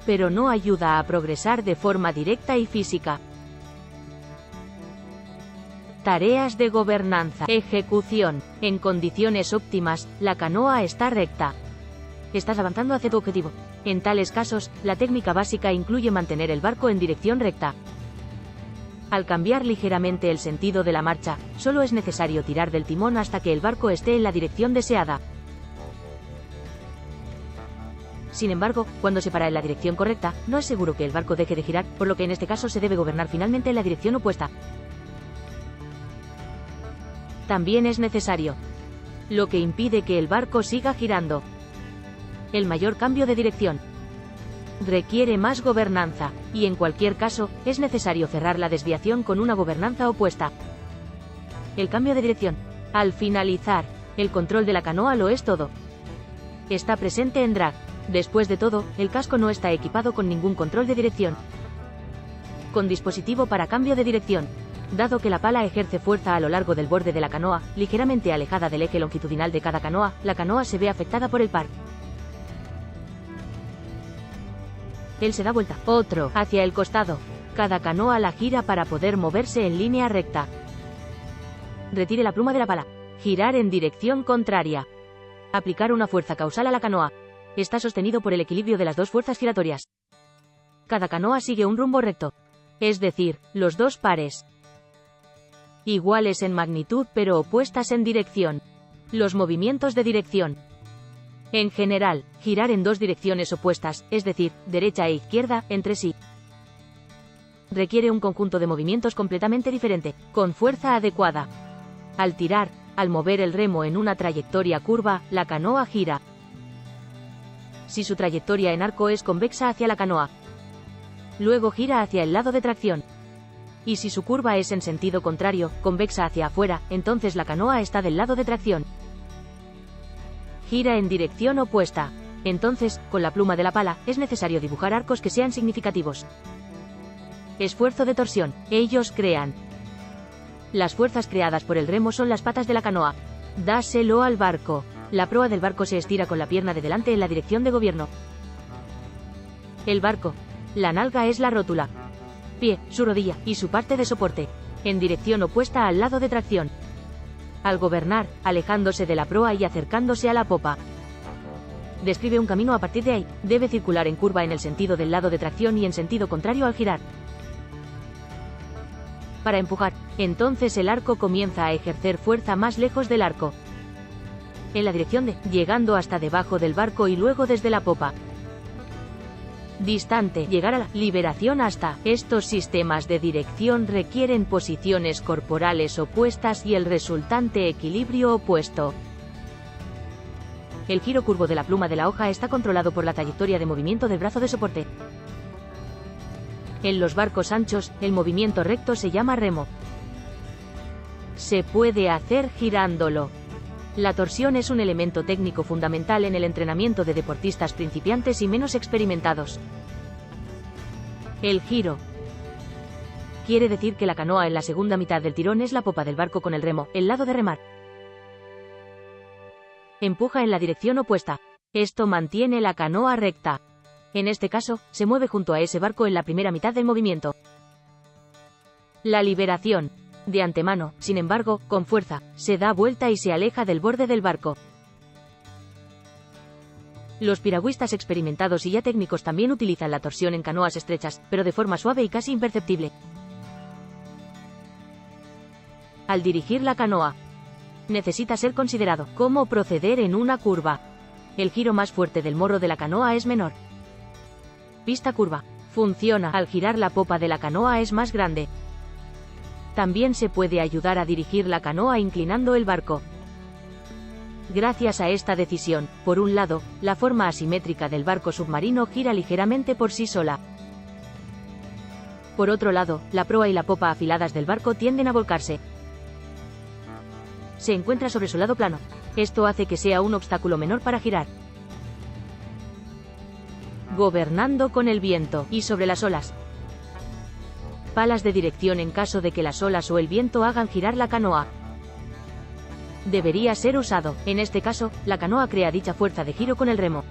Pero no ayuda a progresar de forma directa y física. Tareas de gobernanza. Ejecución. En condiciones óptimas, la canoa está recta. Estás avanzando hacia tu objetivo. En tales casos, la técnica básica incluye mantener el barco en dirección recta. Al cambiar ligeramente el sentido de la marcha, solo es necesario tirar del timón hasta que el barco esté en la dirección deseada. Sin embargo, cuando se para en la dirección correcta, no es seguro que el barco deje de girar, por lo que en este caso se debe gobernar finalmente en la dirección opuesta. También es necesario lo que impide que el barco siga girando. El mayor cambio de dirección requiere más gobernanza, y en cualquier caso, es necesario cerrar la desviación con una gobernanza opuesta. El cambio de dirección. Al finalizar, el control de la canoa lo es todo. Está presente en drag. Después de todo, el casco no está equipado con ningún control de dirección. Con dispositivo para cambio de dirección. Dado que la pala ejerce fuerza a lo largo del borde de la canoa, ligeramente alejada del eje longitudinal de cada canoa, la canoa se ve afectada por el par. Él se da vuelta, otro, hacia el costado. Cada canoa la gira para poder moverse en línea recta. Retire la pluma de la pala. Girar en dirección contraria. Aplicar una fuerza causal a la canoa. Está sostenido por el equilibrio de las dos fuerzas giratorias. Cada canoa sigue un rumbo recto. Es decir, los dos pares iguales en magnitud pero opuestas en dirección. Los movimientos de dirección. En general, girar en dos direcciones opuestas, es decir, derecha e izquierda, entre sí, requiere un conjunto de movimientos completamente diferente, con fuerza adecuada. Al tirar, al mover el remo en una trayectoria curva, la canoa gira. Si su trayectoria en arco es convexa hacia la canoa, luego gira hacia el lado de tracción. Y si su curva es en sentido contrario, convexa hacia afuera, entonces la canoa está del lado de tracción. Gira en dirección opuesta. Entonces, con la pluma de la pala, es necesario dibujar arcos que sean significativos. Esfuerzo de torsión. Ellos crean. Las fuerzas creadas por el remo son las patas de la canoa. Dáselo al barco. La proa del barco se estira con la pierna de delante en la dirección de gobierno. El barco. La nalga es la rótula. Pie, su rodilla, y su parte de soporte. En dirección opuesta al lado de tracción. Al gobernar, alejándose de la proa y acercándose a la popa. Describe un camino a partir de ahí. Debe circular en curva en el sentido del lado de tracción y en sentido contrario al girar. Para empujar, entonces el arco comienza a ejercer fuerza más lejos del arco. En la dirección de, llegando hasta debajo del barco y luego desde la popa. Distante, llegar a la liberación hasta. Estos sistemas de dirección requieren posiciones corporales opuestas y el resultante equilibrio opuesto. El giro curvo de la pluma de la hoja está controlado por la trayectoria de movimiento del brazo de soporte. En los barcos anchos, el movimiento recto se llama remo. Se puede hacer girándolo. La torsión es un elemento técnico fundamental en el entrenamiento de deportistas principiantes y menos experimentados. El giro quiere decir que la canoa en la segunda mitad del tirón es la popa del barco con el remo, el lado de remar. Empuja en la dirección opuesta. Esto mantiene la canoa recta. En este caso, se mueve junto a ese barco en la primera mitad del movimiento. La liberación. De antemano, sin embargo, con fuerza, se da vuelta y se aleja del borde del barco. Los piragüistas experimentados y ya técnicos también utilizan la torsión en canoas estrechas, pero de forma suave y casi imperceptible. Al dirigir la canoa, necesita ser considerado cómo proceder en una curva. El giro más fuerte del morro de la canoa es menor. Pista curva. Funciona. Al girar la popa de la canoa es más grande. También se puede ayudar a dirigir la canoa inclinando el barco. Gracias a esta decisión, por un lado, la forma asimétrica del barco submarino gira ligeramente por sí sola. Por otro lado, la proa y la popa afiladas del barco tienden a volcarse. Se encuentra sobre su lado plano. Esto hace que sea un obstáculo menor para girar. Gobernando con el viento y sobre las olas. Palas de dirección en caso de que las olas o el viento hagan girar la canoa. Debería ser usado. En este caso, la canoa crea dicha fuerza de giro con el remo.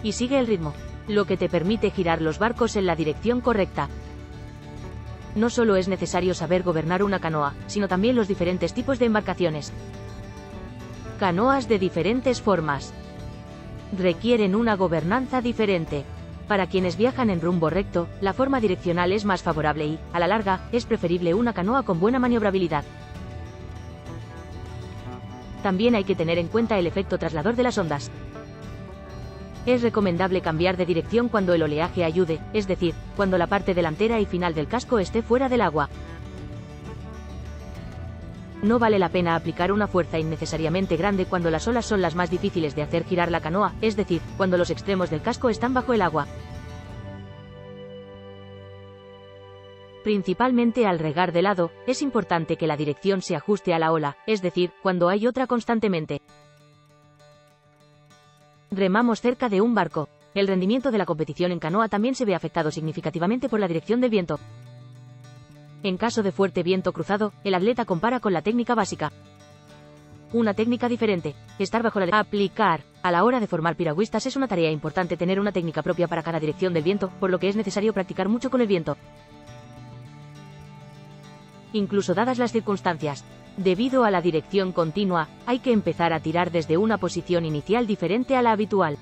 Y sigue el ritmo, lo que te permite girar los barcos en la dirección correcta. No solo es necesario saber gobernar una canoa, sino también los diferentes tipos de embarcaciones. Canoas de diferentes formas. Requieren una gobernanza diferente. Para quienes viajan en rumbo recto, la forma direccional es más favorable y, a la larga, es preferible una canoa con buena maniobrabilidad. También hay que tener en cuenta el efecto traslador de las ondas. Es recomendable cambiar de dirección cuando el oleaje ayude, es decir, cuando la parte delantera y final del casco esté fuera del agua. No vale la pena aplicar una fuerza innecesariamente grande cuando las olas son las más difíciles de hacer girar la canoa, es decir, cuando los extremos del casco están bajo el agua. Principalmente al regar de lado, es importante que la dirección se ajuste a la ola, es decir, cuando hay otra constantemente. Remamos cerca de un barco. El rendimiento de la competición en canoa también se ve afectado significativamente por la dirección del viento. En caso de fuerte viento cruzado, el atleta compara con la técnica básica. Una técnica diferente, estar bajo la de aplicar. A la hora de formar piragüistas es una tarea importante tener una técnica propia para cada dirección del viento, por lo que es necesario practicar mucho con el viento. Incluso dadas las circunstancias, debido a la dirección continua, hay que empezar a tirar desde una posición inicial diferente a la habitual.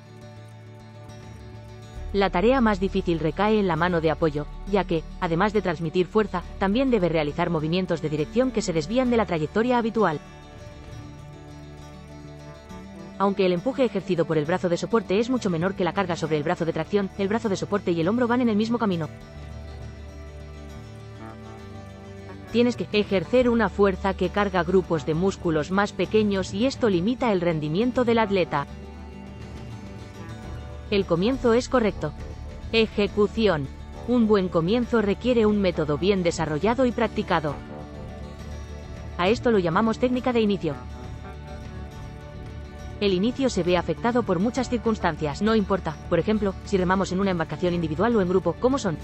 La tarea más difícil recae en la mano de apoyo, ya que, además de transmitir fuerza, también debe realizar movimientos de dirección que se desvían de la trayectoria habitual. Aunque el empuje ejercido por el brazo de soporte es mucho menor que la carga sobre el brazo de tracción, el brazo de soporte y el hombro van en el mismo camino. Tienes que ejercer una fuerza que carga grupos de músculos más pequeños y esto limita el rendimiento del atleta. El comienzo es correcto. Ejecución. Un buen comienzo requiere un método bien desarrollado y practicado. A esto lo llamamos técnica de inicio. El inicio se ve afectado por muchas circunstancias, no importa, por ejemplo, si remamos en una embarcación individual o en grupo, ¿cómo son?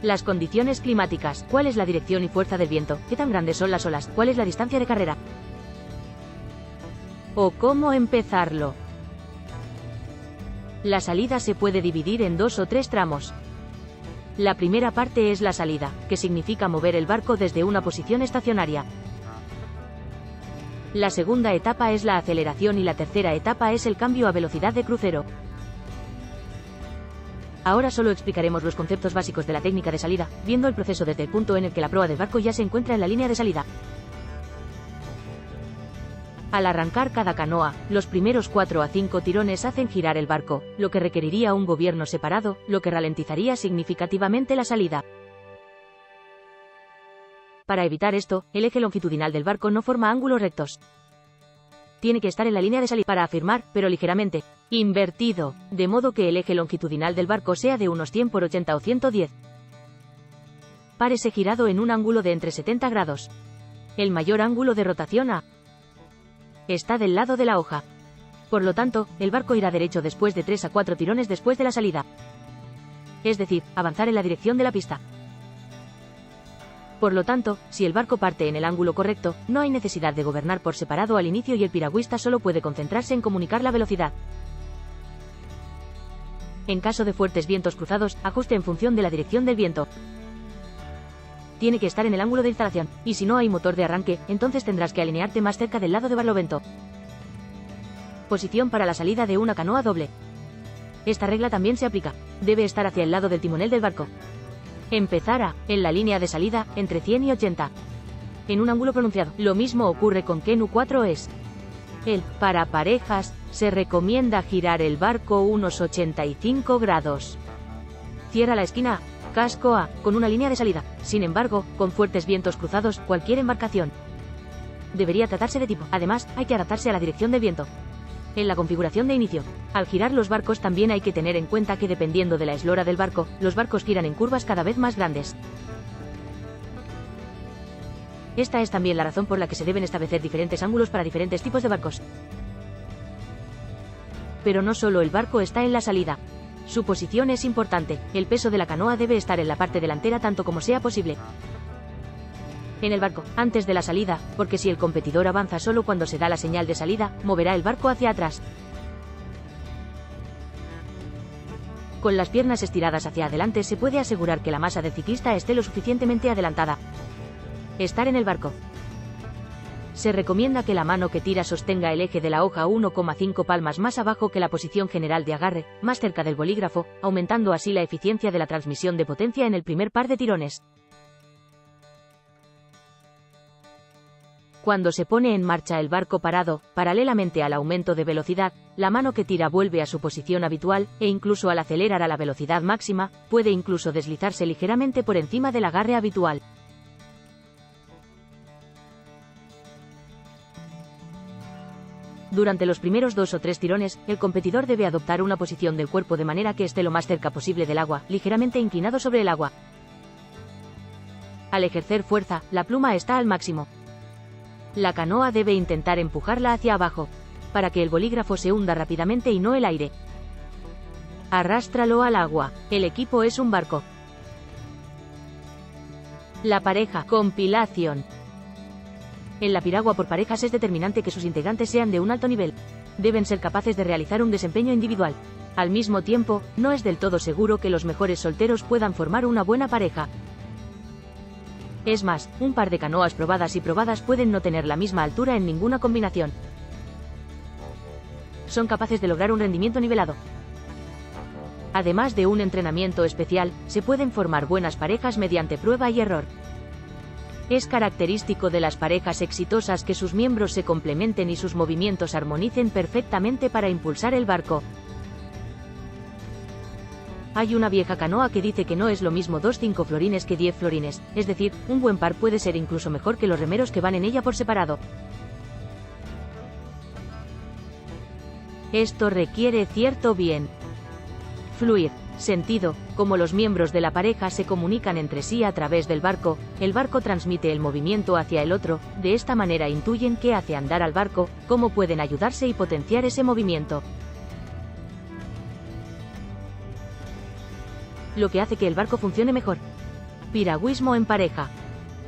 Las condiciones climáticas, ¿cuál es la dirección y fuerza del viento? ¿Qué tan grandes son las olas? ¿Cuál es la distancia de carrera? ¿O cómo empezarlo? La salida se puede dividir en 2 o 3 tramos. La primera parte es la salida, que significa mover el barco desde una posición estacionaria. La segunda etapa es la aceleración y la tercera etapa es el cambio a velocidad de crucero. Ahora solo explicaremos los conceptos básicos de la técnica de salida, viendo el proceso desde el punto en el que la proa del barco ya se encuentra en la línea de salida. Al arrancar cada canoa, los primeros 4 a 5 tirones hacen girar el barco, lo que requeriría un gobierno separado, lo que ralentizaría significativamente la salida. Para evitar esto, el eje longitudinal del barco no forma ángulos rectos. Tiene que estar en la línea de salida para afirmar, pero ligeramente invertido, de modo que el eje longitudinal del barco sea de unos 100 por 80 o 110. Párese girado en un ángulo de entre 70 grados. El mayor ángulo de rotación A está del lado de la hoja. Por lo tanto, el barco irá derecho después de 3 a 4 tirones después de la salida. Es decir, avanzar en la dirección de la pista. Por lo tanto, si el barco parte en el ángulo correcto, no hay necesidad de gobernar por separado al inicio y el piragüista solo puede concentrarse en comunicar la velocidad. En caso de fuertes vientos cruzados, ajuste en función de la dirección del viento. Tiene que estar en el ángulo de instalación, y si no hay motor de arranque, entonces tendrás que alinearte más cerca del lado de barlovento. Posición para la salida de una canoa doble. Esta regla también se aplica. Debe estar hacia el lado del timonel del barco. Empezar en la línea de salida, entre 100 y 80. En un ángulo pronunciado. Lo mismo ocurre con Canoe 4S. Para parejas, se recomienda girar el barco unos 85 grados. Cierra la esquina A, casco A, con una línea de salida. Sin embargo, con fuertes vientos cruzados, cualquier embarcación debería tratarse de tipo. Además, hay que adaptarse a la dirección del viento. En la configuración de inicio, al girar los barcos también hay que tener en cuenta que dependiendo de la eslora del barco, los barcos giran en curvas cada vez más grandes. Esta es también la razón por la que se deben establecer diferentes ángulos para diferentes tipos de barcos. Pero no solo el barco está en la salida. Su posición es importante, el peso de la canoa debe estar en la parte delantera tanto como sea posible. En el barco, antes de la salida, porque si el competidor avanza solo cuando se da la señal de salida, moverá el barco hacia atrás. Con las piernas estiradas hacia adelante se puede asegurar que la masa del ciclista esté lo suficientemente adelantada. Estar en el barco. Se recomienda que la mano que tira sostenga el eje de la hoja 1,5 palmas más abajo que la posición general de agarre, más cerca del bolígrafo, aumentando así la eficiencia de la transmisión de potencia en el primer par de tirones. Cuando se pone en marcha el barco parado, paralelamente al aumento de velocidad, la mano que tira vuelve a su posición habitual, e incluso al acelerar a la velocidad máxima, puede incluso deslizarse ligeramente por encima del agarre habitual. Durante los primeros 2 o 3 tirones, el competidor debe adoptar una posición del cuerpo de manera que esté lo más cerca posible del agua, ligeramente inclinado sobre el agua. Al ejercer fuerza, la pluma está al máximo. La canoa debe intentar empujarla hacia abajo, para que el bolígrafo se hunda rápidamente y no el aire. Arrástralo al agua. El equipo es un barco. La pareja. Compilación. En la piragua por parejas es determinante que sus integrantes sean de un alto nivel. Deben ser capaces de realizar un desempeño individual. Al mismo tiempo, no es del todo seguro que los mejores solteros puedan formar una buena pareja. Es más, un par de canoas probadas y probadas pueden no tener la misma altura en ninguna combinación. Son capaces de lograr un rendimiento nivelado. Además de un entrenamiento especial, se pueden formar buenas parejas mediante prueba y error. Es característico de las parejas exitosas que sus miembros se complementen y sus movimientos armonicen perfectamente para impulsar el barco. Hay una vieja canoa que dice que no es lo mismo 5 florines que 10 florines, es decir, un buen par puede ser incluso mejor que los remeros que van en ella por separado. Esto requiere cierto bien. Fluir. Sentido. Como los miembros de la pareja se comunican entre sí a través del barco, el barco transmite el movimiento hacia el otro, de esta manera intuyen qué hace andar al barco, cómo pueden ayudarse y potenciar ese movimiento. Lo que hace que el barco funcione mejor. Piragüismo en pareja.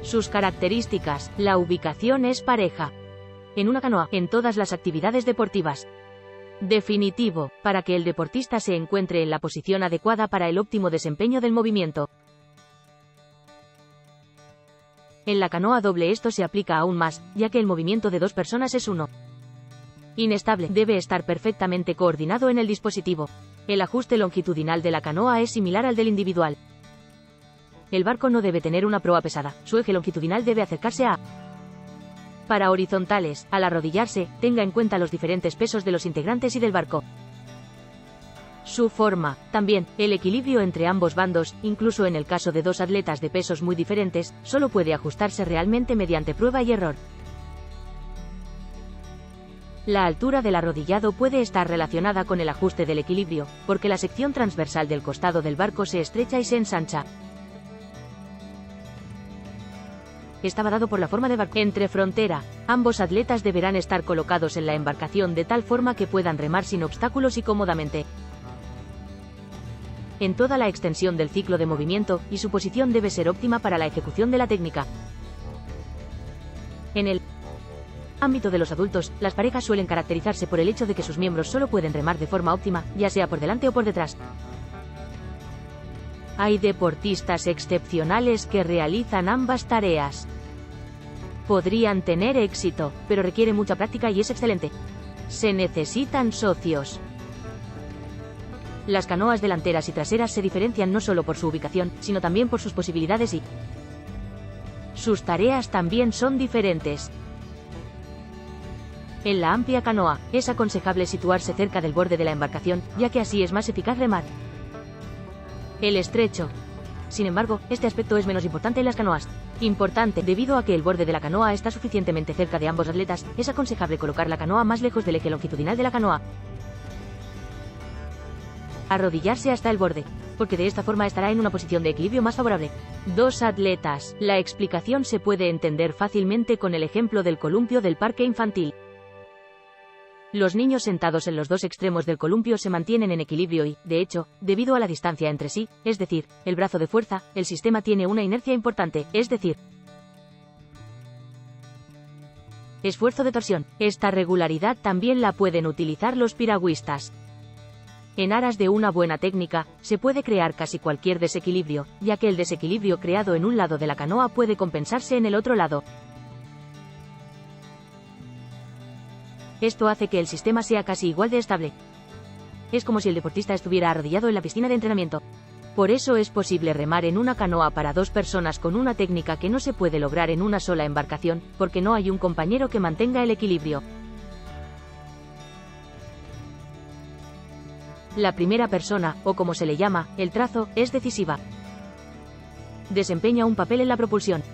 Sus características. La ubicación es pareja. En una canoa, en todas las actividades deportivas. Definitivo, para que el deportista se encuentre en la posición adecuada para el óptimo desempeño del movimiento. En la canoa doble esto se aplica aún más, ya que el movimiento de 2 personas es uno. Inestable, debe estar perfectamente coordinado en el dispositivo. El ajuste longitudinal de la canoa es similar al del individual. El barco no debe tener una proa pesada, su eje longitudinal debe acercarse a. Para horizontales, al arrodillarse, tenga en cuenta los diferentes pesos de los integrantes y del barco. Su forma, también, el equilibrio entre ambos bandos, incluso en el caso de 2 atletas de pesos muy diferentes, solo puede ajustarse realmente mediante prueba y error. La altura del arrodillado puede estar relacionada con el ajuste del equilibrio, porque la sección transversal del costado del barco se estrecha y se ensancha. Estaba dado por la forma del barco. Entre frontera, ambos atletas deberán estar colocados en la embarcación de tal forma que puedan remar sin obstáculos y cómodamente. En toda la extensión del ciclo de movimiento, y su posición debe ser óptima para la ejecución de la técnica. En el ámbito de los adultos, las parejas suelen caracterizarse por el hecho de que sus miembros solo pueden remar de forma óptima, ya sea por delante o por detrás. Hay deportistas excepcionales que realizan ambas tareas. Podrían tener éxito, pero requiere mucha práctica y es excelente. Se necesitan socios. Las canoas delanteras y traseras se diferencian no solo por su ubicación, sino también por sus posibilidades y sus tareas también son diferentes. En la amplia canoa, es aconsejable situarse cerca del borde de la embarcación, ya que así es más eficaz remar. El estrecho. Sin embargo, este aspecto es menos importante en las canoas. Importante, debido a que el borde de la canoa está suficientemente cerca de ambos atletas, es aconsejable colocar la canoa más lejos del eje longitudinal de la canoa. Arrodillarse hasta el borde, porque de esta forma estará en una posición de equilibrio más favorable. 2 atletas. La explicación se puede entender fácilmente con el ejemplo del columpio del parque infantil. Los niños sentados en los 2 extremos del columpio se mantienen en equilibrio y, de hecho, debido a la distancia entre sí, es decir, el brazo de fuerza, el sistema tiene una inercia importante, es decir, esfuerzo de torsión. Esta regularidad también la pueden utilizar los piragüistas. En aras de una buena técnica, se puede crear casi cualquier desequilibrio, ya que el desequilibrio creado en un lado de la canoa puede compensarse en el otro lado. Esto hace que el sistema sea casi igual de estable. Es como si el deportista estuviera arrodillado en la piscina de entrenamiento. Por eso es posible remar en una canoa para 2 personas con una técnica que no se puede lograr en una sola embarcación, porque no hay un compañero que mantenga el equilibrio. La primera persona, o como se le llama, el trazo, es decisiva. Desempeña un papel en la propulsión.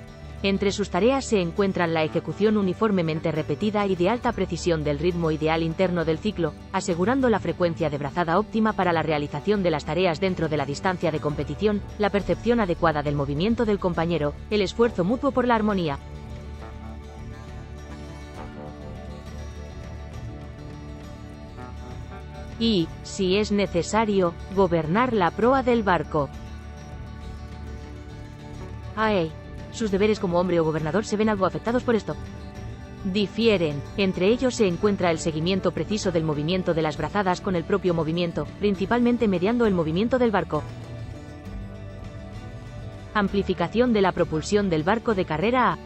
Entre sus tareas se encuentran la ejecución uniformemente repetida y de alta precisión del ritmo ideal interno del ciclo, asegurando la frecuencia de brazada óptima para la realización de las tareas dentro de la distancia de competición, la percepción adecuada del movimiento del compañero, el esfuerzo mutuo por la armonía. Y, si es necesario, gobernar la proa del barco. Sus deberes como hombre o gobernador se ven algo afectados por esto. Difieren, entre ellos se encuentra el seguimiento preciso del movimiento de las brazadas con el propio movimiento, principalmente mediando el movimiento del barco. Amplificación de la propulsión del barco de carrera a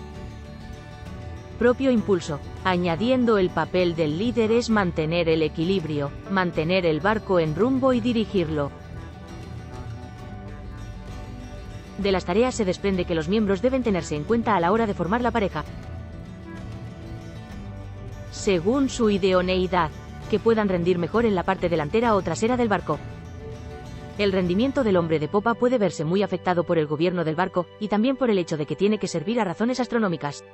propio impulso. Añadiendo el papel del líder es mantener el equilibrio, mantener el barco en rumbo y dirigirlo. De las tareas se desprende que los miembros deben tenerse en cuenta a la hora de formar la pareja, según su idoneidad, que puedan rendir mejor en la parte delantera o trasera del barco. El rendimiento del hombre de popa puede verse muy afectado por el gobierno del barco, y también por el hecho de que tiene que servir a razones astronómicas.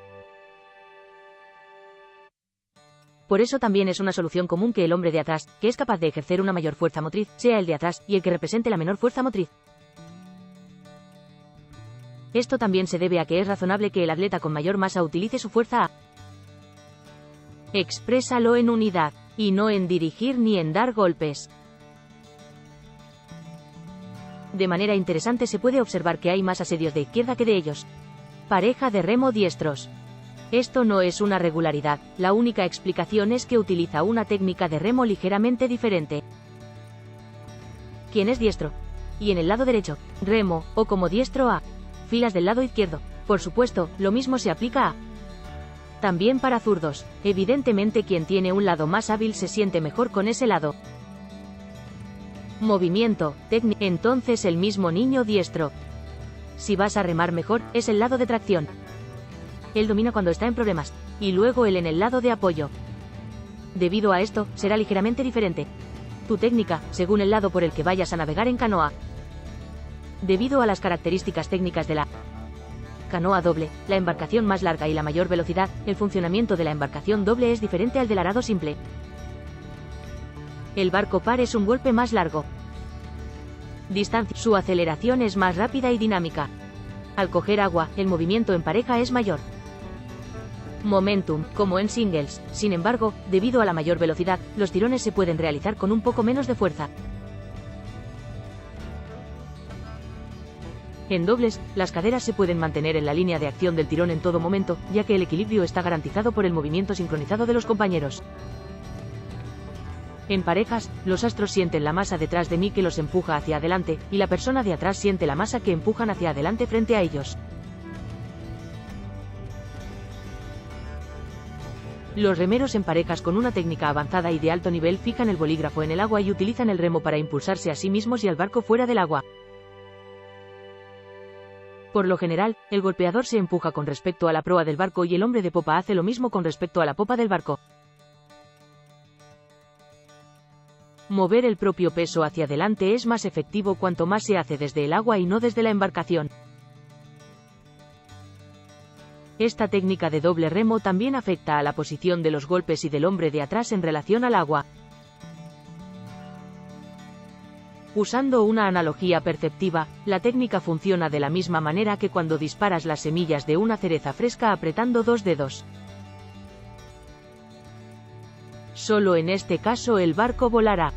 Por eso también es una solución común que el hombre de atrás, que es capaz de ejercer una mayor fuerza motriz, sea el de atrás, y el que represente la menor fuerza motriz. Esto también se debe a que es razonable que el atleta con mayor masa utilice su fuerza a exprésalo en unidad, y no en dirigir ni en dar golpes. De manera interesante se puede observar que hay más asedios de izquierda que de ellos. Pareja de remo diestros. Esto no es una regularidad, la única explicación es que utiliza una técnica de remo ligeramente diferente. ¿Quién es diestro? Y en el lado derecho, remo, o como diestro a filas del lado izquierdo. Por supuesto, lo mismo se aplica a también para zurdos. Evidentemente quien tiene un lado más hábil se siente mejor con ese lado. Movimiento, técnica. Entonces el mismo niño diestro. Si vas a remar mejor, es el lado de tracción. Él domina cuando está en problemas, y luego él en el lado de apoyo. Debido a esto, será ligeramente diferente tu técnica, según el lado por el que vayas a navegar en canoa. Debido a las características técnicas de la canoa doble, la embarcación más larga y la mayor velocidad, el funcionamiento de la embarcación doble es diferente al del arado simple. El barco par es un golpe más largo. Distancia. Su aceleración es más rápida y dinámica. Al coger agua, el movimiento en pareja es mayor. Momentum, como en singles. Sin embargo, debido a la mayor velocidad, los tirones se pueden realizar con un poco menos de fuerza. En dobles, las caderas se pueden mantener en la línea de acción del tirón en todo momento, ya que el equilibrio está garantizado por el movimiento sincronizado de los compañeros. En parejas, los astros sienten la masa detrás de mí que los empuja hacia adelante, y la persona de atrás siente la masa que empujan hacia adelante frente a ellos. Los remeros en parejas con una técnica avanzada y de alto nivel fijan el bolígrafo en el agua y utilizan el remo para impulsarse a sí mismos y al barco fuera del agua. Por lo general, el golpeador se empuja con respecto a la proa del barco y el hombre de popa hace lo mismo con respecto a la popa del barco. Mover el propio peso hacia adelante es más efectivo cuanto más se hace desde el agua y no desde la embarcación. Esta técnica de doble remo también afecta a la posición de los golpes y del hombre de atrás en relación al agua. Usando una analogía perceptiva, la técnica funciona de la misma manera que cuando disparas las semillas de una cereza fresca apretando dos dedos. Solo en este caso el barco volará.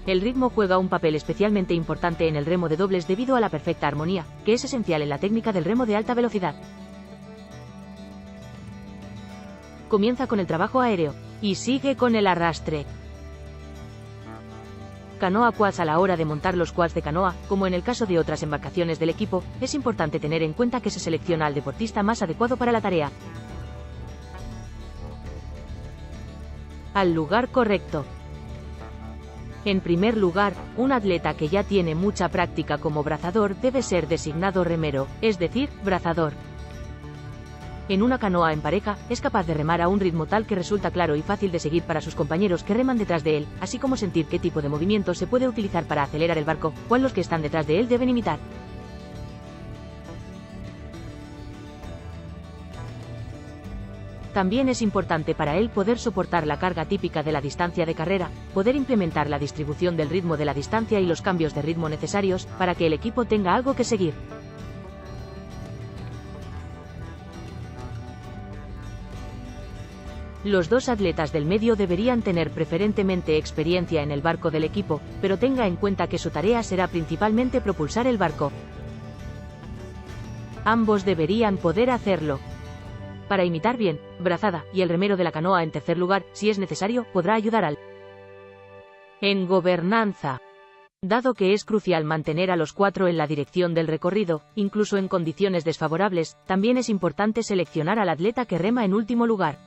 El ritmo juega un papel especialmente importante en el remo de dobles debido a la perfecta armonía, que es esencial en la técnica del remo de alta velocidad. Comienza con el trabajo aéreo, y sigue con el arrastre. Canoa quads. A la hora de montar los quads de canoa, como en el caso de otras embarcaciones del equipo, es importante tener en cuenta que se selecciona al deportista más adecuado para la tarea. Al lugar correcto. En primer lugar, un atleta que ya tiene mucha práctica como brazador debe ser designado remero, es decir, brazador. En una canoa en pareja, es capaz de remar a un ritmo tal que resulta claro y fácil de seguir para sus compañeros que reman detrás de él, así como sentir qué tipo de movimiento se puede utilizar para acelerar el barco, cuál los que están detrás de él deben imitar. También es importante para él poder soportar la carga típica de la distancia de carrera, poder implementar la distribución del ritmo de la distancia y los cambios de ritmo necesarios, para que el equipo tenga algo que seguir. Los dos atletas del medio deberían tener preferentemente experiencia en el barco del equipo, pero tenga en cuenta que su tarea será principalmente propulsar el barco. Ambos deberían poder hacerlo. Para imitar bien, brazada, y el remero de la canoa en tercer lugar, si es necesario, podrá ayudar al en gobernanza. Dado que es crucial mantener a los cuatro en la dirección del recorrido, incluso en condiciones desfavorables, también es importante seleccionar al atleta que rema en último lugar.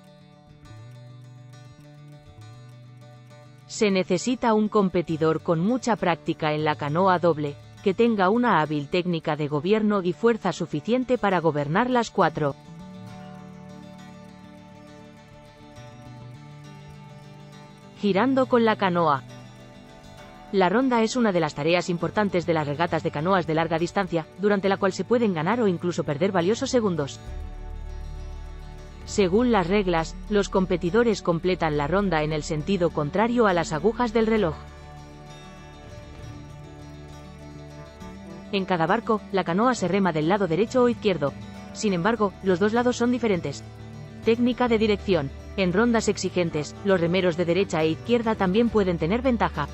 Se necesita un competidor con mucha práctica en la canoa doble, que tenga una hábil técnica de gobierno y fuerza suficiente para gobernar las 4. Girando con la canoa. La ronda es una de las tareas importantes de las regatas de canoas de larga distancia, durante la cual se pueden ganar o incluso perder valiosos segundos. Según las reglas, los competidores completan la ronda en el sentido contrario a las agujas del reloj. En cada barco, la canoa se rema del lado derecho o izquierdo. Sin embargo, los dos lados son diferentes. Técnica de dirección. En rondas exigentes, los remeros de derecha e izquierda también pueden tener ventaja.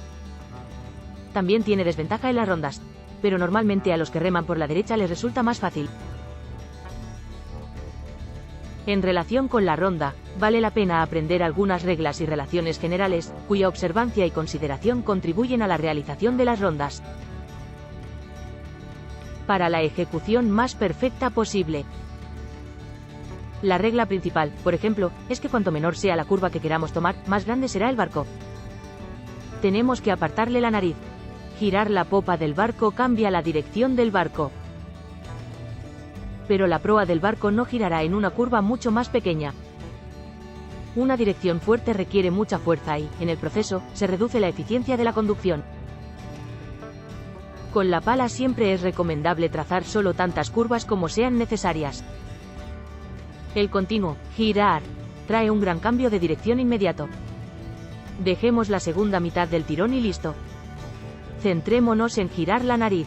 También tiene desventaja en las rondas, pero normalmente a los que reman por la derecha les resulta más fácil. En relación con la ronda, vale la pena aprender algunas reglas y relaciones generales, cuya observancia y consideración contribuyen a la realización de las rondas. Para la ejecución más perfecta posible. La regla principal, por ejemplo, es que cuanto menor sea la curva que queramos tomar, más grande será el barco. Tenemos que apartarle la nariz. Girar la popa del barco cambia la dirección del barco. Pero la proa del barco no girará en una curva mucho más pequeña. Una dirección fuerte requiere mucha fuerza y, en el proceso, se reduce la eficiencia de la conducción. Con la pala siempre es recomendable trazar solo tantas curvas como sean necesarias. El continuo girar trae un gran cambio de dirección inmediato. Dejemos la segunda mitad del tirón y listo. Centrémonos en girar la nariz.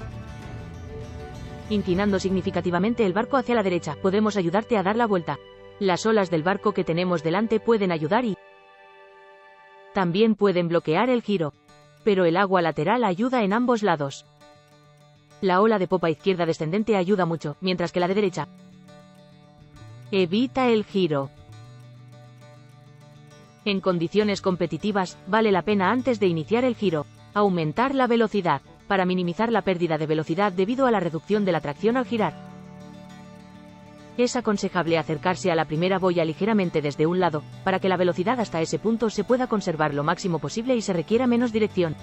Inclinando significativamente el barco hacia la derecha, podemos ayudarte a dar la vuelta. Las olas del barco que tenemos delante pueden ayudar y también pueden bloquear el giro. Pero el agua lateral ayuda en ambos lados. La ola de popa izquierda descendente ayuda mucho, mientras que la de derecha evita el giro. En condiciones competitivas, vale la pena antes de iniciar el giro, aumentar la velocidad, para minimizar la pérdida de velocidad debido a la reducción de la tracción al girar. Es aconsejable acercarse a la primera boya ligeramente desde un lado, para que la velocidad hasta ese punto se pueda conservar lo máximo posible y se requiera menos dirección.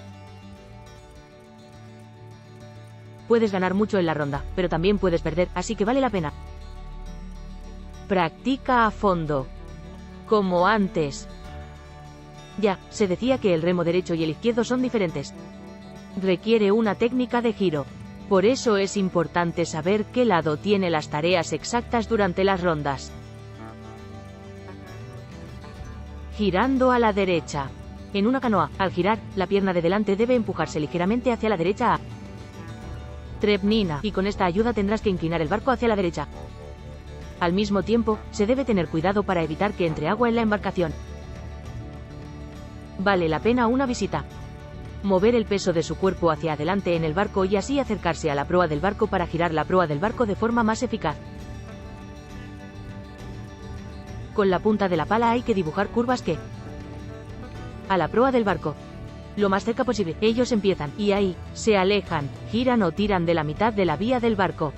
Puedes ganar mucho en la ronda, pero también puedes perder, así que vale la pena. Practica a fondo. Como antes. Ya, se decía que el remo derecho y el izquierdo son diferentes. Requiere una técnica de giro. Por eso es importante saber qué lado tiene las tareas exactas durante las rondas. Girando a la derecha. En una canoa, al girar, la pierna de delante debe empujarse ligeramente hacia la derecha a Trebnina, y con esta ayuda tendrás que inclinar el barco hacia la derecha. Al mismo tiempo, se debe tener cuidado para evitar que entre agua en la embarcación. Vale la pena una visita. Mover el peso de su cuerpo hacia adelante en el barco y así acercarse a la proa del barco para girar la proa del barco de forma más eficaz. Con la punta de la pala hay que dibujar curvas que a la proa del barco. Lo más cerca posible, ellos empiezan, y ahí, se alejan, giran o tiran de la mitad de la vía del barco.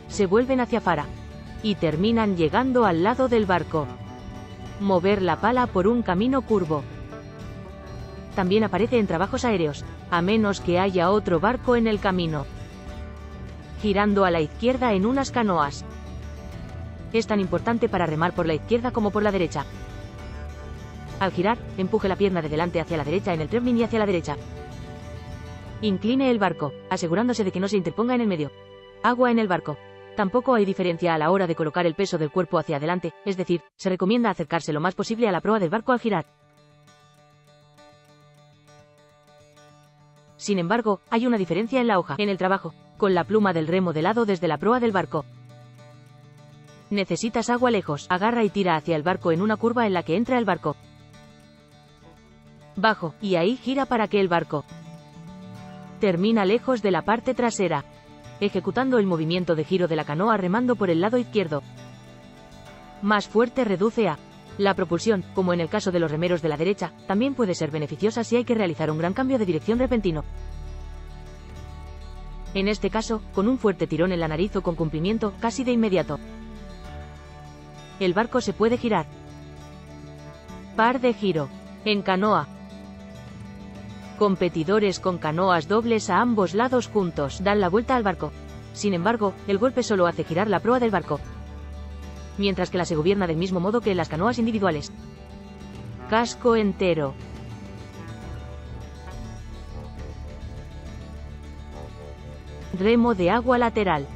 Se vuelven hacia afuera. Y terminan llegando al lado del barco. Mover la pala por un camino curvo. También aparece en trabajos aéreos, a menos que haya otro barco en el camino. Girando a la izquierda en unas canoas. Es tan importante para remar por la izquierda como por la derecha. Al girar, empuje la pierna de delante hacia la derecha en el trebnin y hacia la derecha. Incline el barco, asegurándose de que no se interponga en el medio. Agua en el barco. Tampoco hay diferencia a la hora de colocar el peso del cuerpo hacia adelante, es decir, se recomienda acercarse lo más posible a la proa del barco al girar. Sin embargo, hay una diferencia en la hoja, en el trabajo, con la pluma del remo de lado desde la proa del barco. Necesitas agua lejos, agarra y tira hacia el barco en una curva en la que entra el barco. Bajo, y ahí gira para que el barco termina lejos de la parte trasera, ejecutando el movimiento de giro de la canoa remando por el lado izquierdo. Más fuerte reduce a la propulsión, como en el caso de los remeros de la derecha, también puede ser beneficiosa si hay que realizar un gran cambio de dirección repentino. En este caso, con un fuerte tirón en la nariz o con cumplimiento casi de inmediato. El barco se puede girar. Par de giro. En canoa. Competidores con canoas dobles a ambos lados juntos dan la vuelta al barco. Sin embargo, el golpe solo hace girar la proa del barco, mientras que la se gobierna del mismo modo que en las canoas individuales. Casco entero. Remo de agua lateral.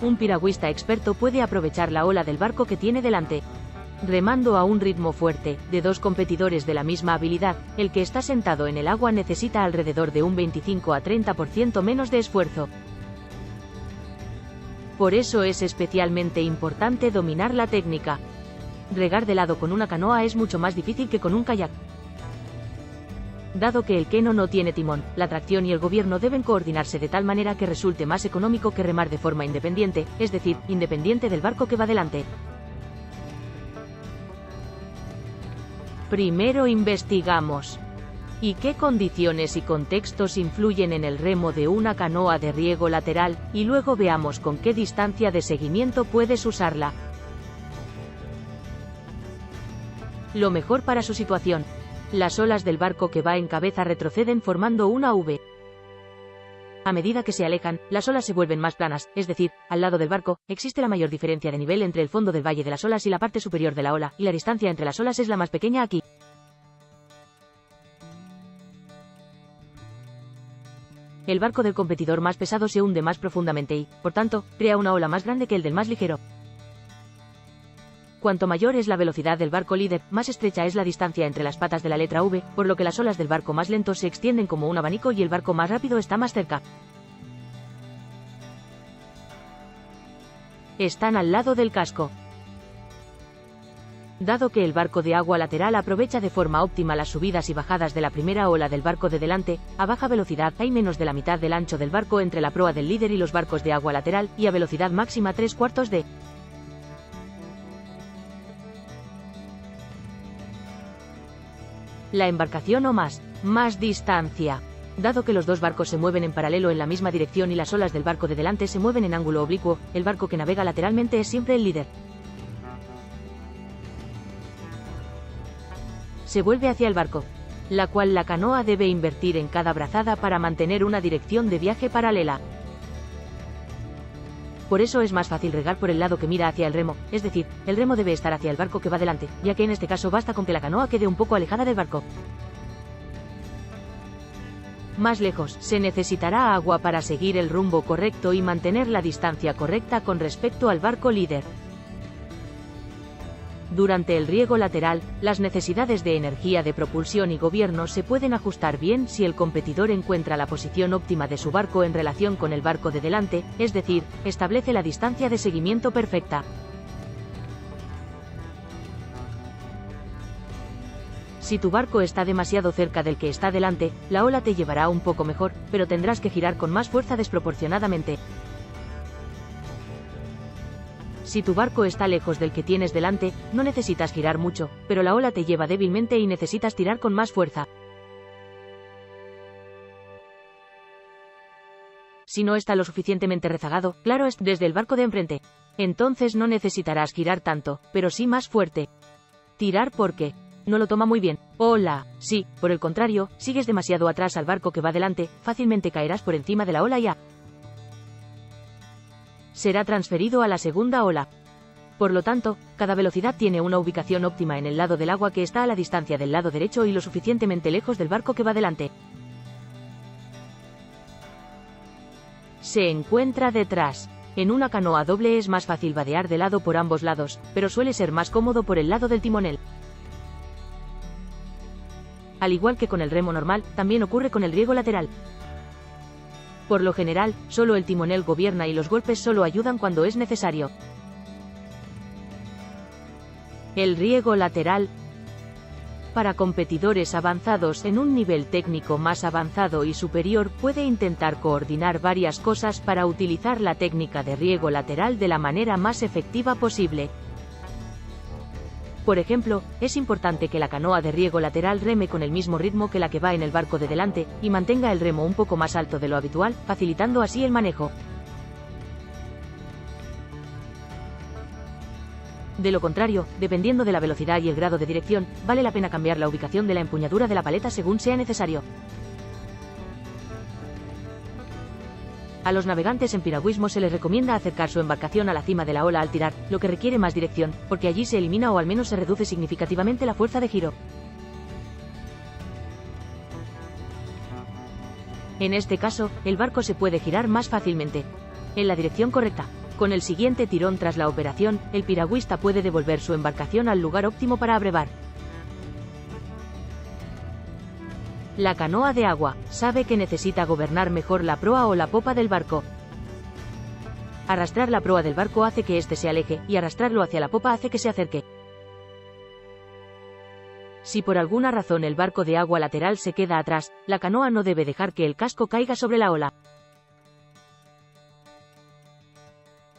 Un piragüista experto puede aprovechar la ola del barco que tiene delante, remando a un ritmo fuerte, de dos competidores de la misma habilidad. El que está sentado en el agua necesita alrededor de un 25 a 30% menos de esfuerzo. Por eso es especialmente importante dominar la técnica. Regar de lado con una canoa es mucho más difícil que con un kayak. Dado que el keno no tiene timón, la tracción y el gobierno deben coordinarse de tal manera que resulte más económico que remar de forma independiente, es decir, independiente del barco que va delante. Primero investigamos ¿y qué condiciones y contextos influyen en el remo de una canoa de riego lateral? Y luego veamos con qué distancia de seguimiento puedes usarla. Lo mejor para su situación. Las olas del barco que va en cabeza retroceden formando una V. A medida que se alejan, las olas se vuelven más planas, es decir, al lado del barco, existe la mayor diferencia de nivel entre el fondo del valle de las olas y la parte superior de la ola, y la distancia entre las olas es la más pequeña aquí. El barco del competidor más pesado se hunde más profundamente y, por tanto, crea una ola más grande que el del más ligero. Cuanto mayor es la velocidad del barco líder, más estrecha es la distancia entre las patas de la letra V, por lo que las olas del barco más lento se extienden como un abanico y el barco más rápido está más cerca. Están al lado del casco. Dado que el barco de agua lateral aprovecha de forma óptima las subidas y bajadas de la primera ola del barco de delante, a baja velocidad hay menos de la mitad del ancho del barco entre la proa del líder y los barcos de agua lateral, y a velocidad máxima 3/4 de la embarcación o más distancia. Dado que los dos barcos se mueven en paralelo en la misma dirección y las olas del barco de delante se mueven en ángulo oblicuo, el barco que navega lateralmente es siempre el líder. Se vuelve hacia el barco, la cual la canoa debe invertir en cada brazada para mantener una dirección de viaje paralela. Por eso es más fácil regar por el lado que mira hacia el remo, es decir, el remo debe estar hacia el barco que va delante, ya que en este caso basta con que la canoa quede un poco alejada del barco. Más lejos, se necesitará agua para seguir el rumbo correcto y mantener la distancia correcta con respecto al barco líder. Durante el riego lateral, las necesidades de energía de propulsión y gobierno se pueden ajustar bien si el competidor encuentra la posición óptima de su barco en relación con el barco de delante, es decir, establece la distancia de seguimiento perfecta. Si tu barco está demasiado cerca del que está delante, la ola te llevará un poco mejor, pero tendrás que girar con más fuerza desproporcionadamente. Si tu barco está lejos del que tienes delante, no necesitas girar mucho, pero la ola te lleva débilmente y necesitas tirar con más fuerza. Si no está lo suficientemente rezagado, claro es, desde el barco de enfrente. Entonces no necesitarás girar tanto, pero sí más fuerte. Tirar porque no lo toma muy bien. Hola. Sí, por el contrario, sigues demasiado atrás al barco que va delante, fácilmente caerás por encima de la ola y será transferido a la segunda ola. Por lo tanto, cada velocidad tiene una ubicación óptima en el lado del agua que está a la distancia del lado derecho y lo suficientemente lejos del barco que va delante. Se encuentra detrás. En una canoa doble es más fácil vadear de lado por ambos lados, pero suele ser más cómodo por el lado del timonel. Al igual que con el remo normal, también ocurre con el riego lateral. Por lo general, solo el timonel gobierna y los golpes solo ayudan cuando es necesario. El riego lateral. Para competidores avanzados en un nivel técnico más avanzado y superior, puede intentar coordinar varias cosas para utilizar la técnica de riego lateral de la manera más efectiva posible. Por ejemplo, es importante que la canoa de riego lateral reme con el mismo ritmo que la que va en el barco de delante, y mantenga el remo un poco más alto de lo habitual, facilitando así el manejo. De lo contrario, dependiendo de la velocidad y el grado de dirección, vale la pena cambiar la ubicación de la empuñadura de la paleta según sea necesario. A los navegantes en piragüismo se les recomienda acercar su embarcación a la cima de la ola al tirar, lo que requiere más dirección, porque allí se elimina o al menos se reduce significativamente la fuerza de giro. En este caso, el barco se puede girar más fácilmente en la dirección correcta. Con el siguiente tirón tras la operación, el piragüista puede devolver su embarcación al lugar óptimo para abrevar. La canoa de agua sabe que necesita gobernar mejor la proa o la popa del barco. Arrastrar la proa del barco hace que éste se aleje, y arrastrarlo hacia la popa hace que se acerque. Si por alguna razón el barco de agua lateral se queda atrás, la canoa no debe dejar que el casco caiga sobre la ola.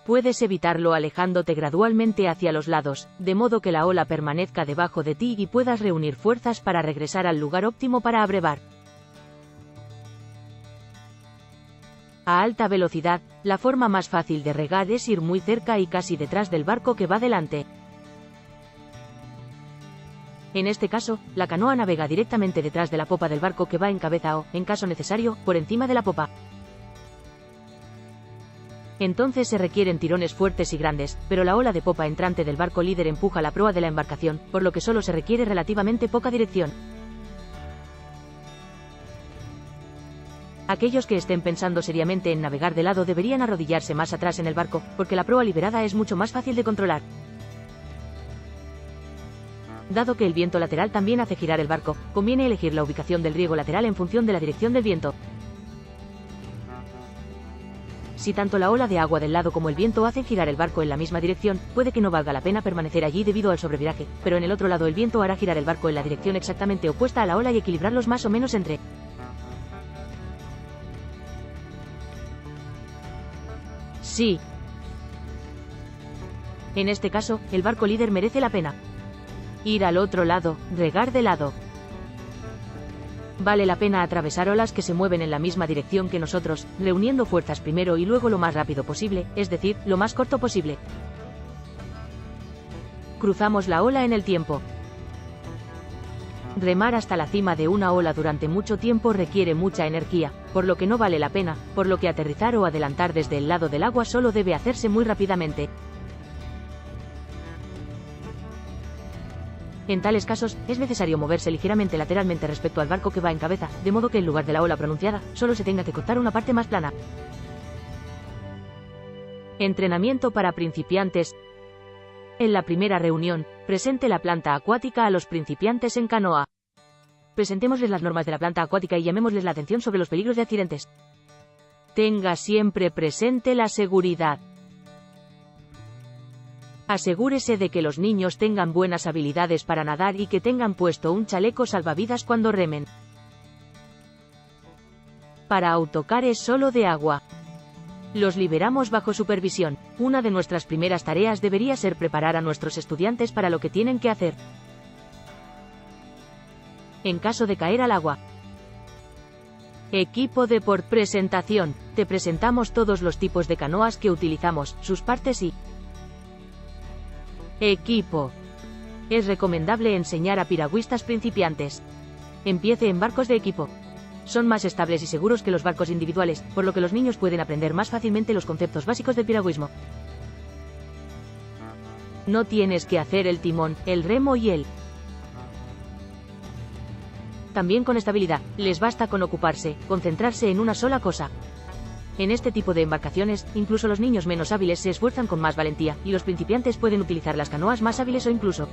Puedes evitarlo alejándote gradualmente hacia los lados, de modo que la ola permanezca debajo de ti y puedas reunir fuerzas para regresar al lugar óptimo para abrevar. A alta velocidad, la forma más fácil de regar es ir muy cerca y casi detrás del barco que va delante. En este caso, la canoa navega directamente detrás de la popa del barco que va en cabeza o, en caso necesario, por encima de la popa. Entonces se requieren tirones fuertes y grandes, pero la ola de popa entrante del barco líder empuja la proa de la embarcación, por lo que solo se requiere relativamente poca dirección. Aquellos que estén pensando seriamente en navegar de lado deberían arrodillarse más atrás en el barco, porque la proa liberada es mucho más fácil de controlar. Dado que el viento lateral también hace girar el barco, conviene elegir la ubicación del riego lateral en función de la dirección del viento. Si tanto la ola de agua del lado como el viento hacen girar el barco en la misma dirección, puede que no valga la pena permanecer allí debido al sobreviraje, pero en el otro lado el viento hará girar el barco en la dirección exactamente opuesta a la ola y equilibrarlos más o menos entre. Sí. En este caso, el barco líder merece la pena ir al otro lado, regar de lado. Vale la pena atravesar olas que se mueven en la misma dirección que nosotros, reuniendo fuerzas primero y luego lo más rápido posible, es decir, lo más corto posible. Cruzamos la ola en el tiempo. Remar hasta la cima de una ola durante mucho tiempo requiere mucha energía, por lo que no vale la pena, por lo que aterrizar o adelantar desde el lado del agua solo debe hacerse muy rápidamente. En tales casos, es necesario moverse ligeramente lateralmente respecto al barco que va en cabeza, de modo que en lugar de la ola pronunciada, solo se tenga que cortar una parte más plana. Entrenamiento para principiantes. En la primera reunión, presente la planta acuática a los principiantes en canoa. Presentémosles las normas de la planta acuática y llamémosles la atención sobre los peligros de accidentes. Tenga siempre presente la seguridad. Asegúrese de que los niños tengan buenas habilidades para nadar y que tengan puesto un chaleco salvavidas cuando remen. Para autocares solo de agua. Los liberamos bajo supervisión. Una de nuestras primeras tareas debería ser preparar a nuestros estudiantes para lo que tienen que hacer en caso de caer al agua. Equipo de por presentación. Te presentamos todos los tipos de canoas que utilizamos, sus partes y equipo. Es recomendable enseñar a piragüistas principiantes. Empiece en barcos de equipo. Son más estables y seguros que los barcos individuales, por lo que los niños pueden aprender más fácilmente los conceptos básicos del piragüismo. No tienes que hacer el timón, el remo y el. También con estabilidad, les basta con ocuparse, concentrarse en una sola cosa. En este tipo de embarcaciones, incluso los niños menos hábiles se esfuerzan con más valentía, y los principiantes pueden utilizar las canoas más hábiles o incluso,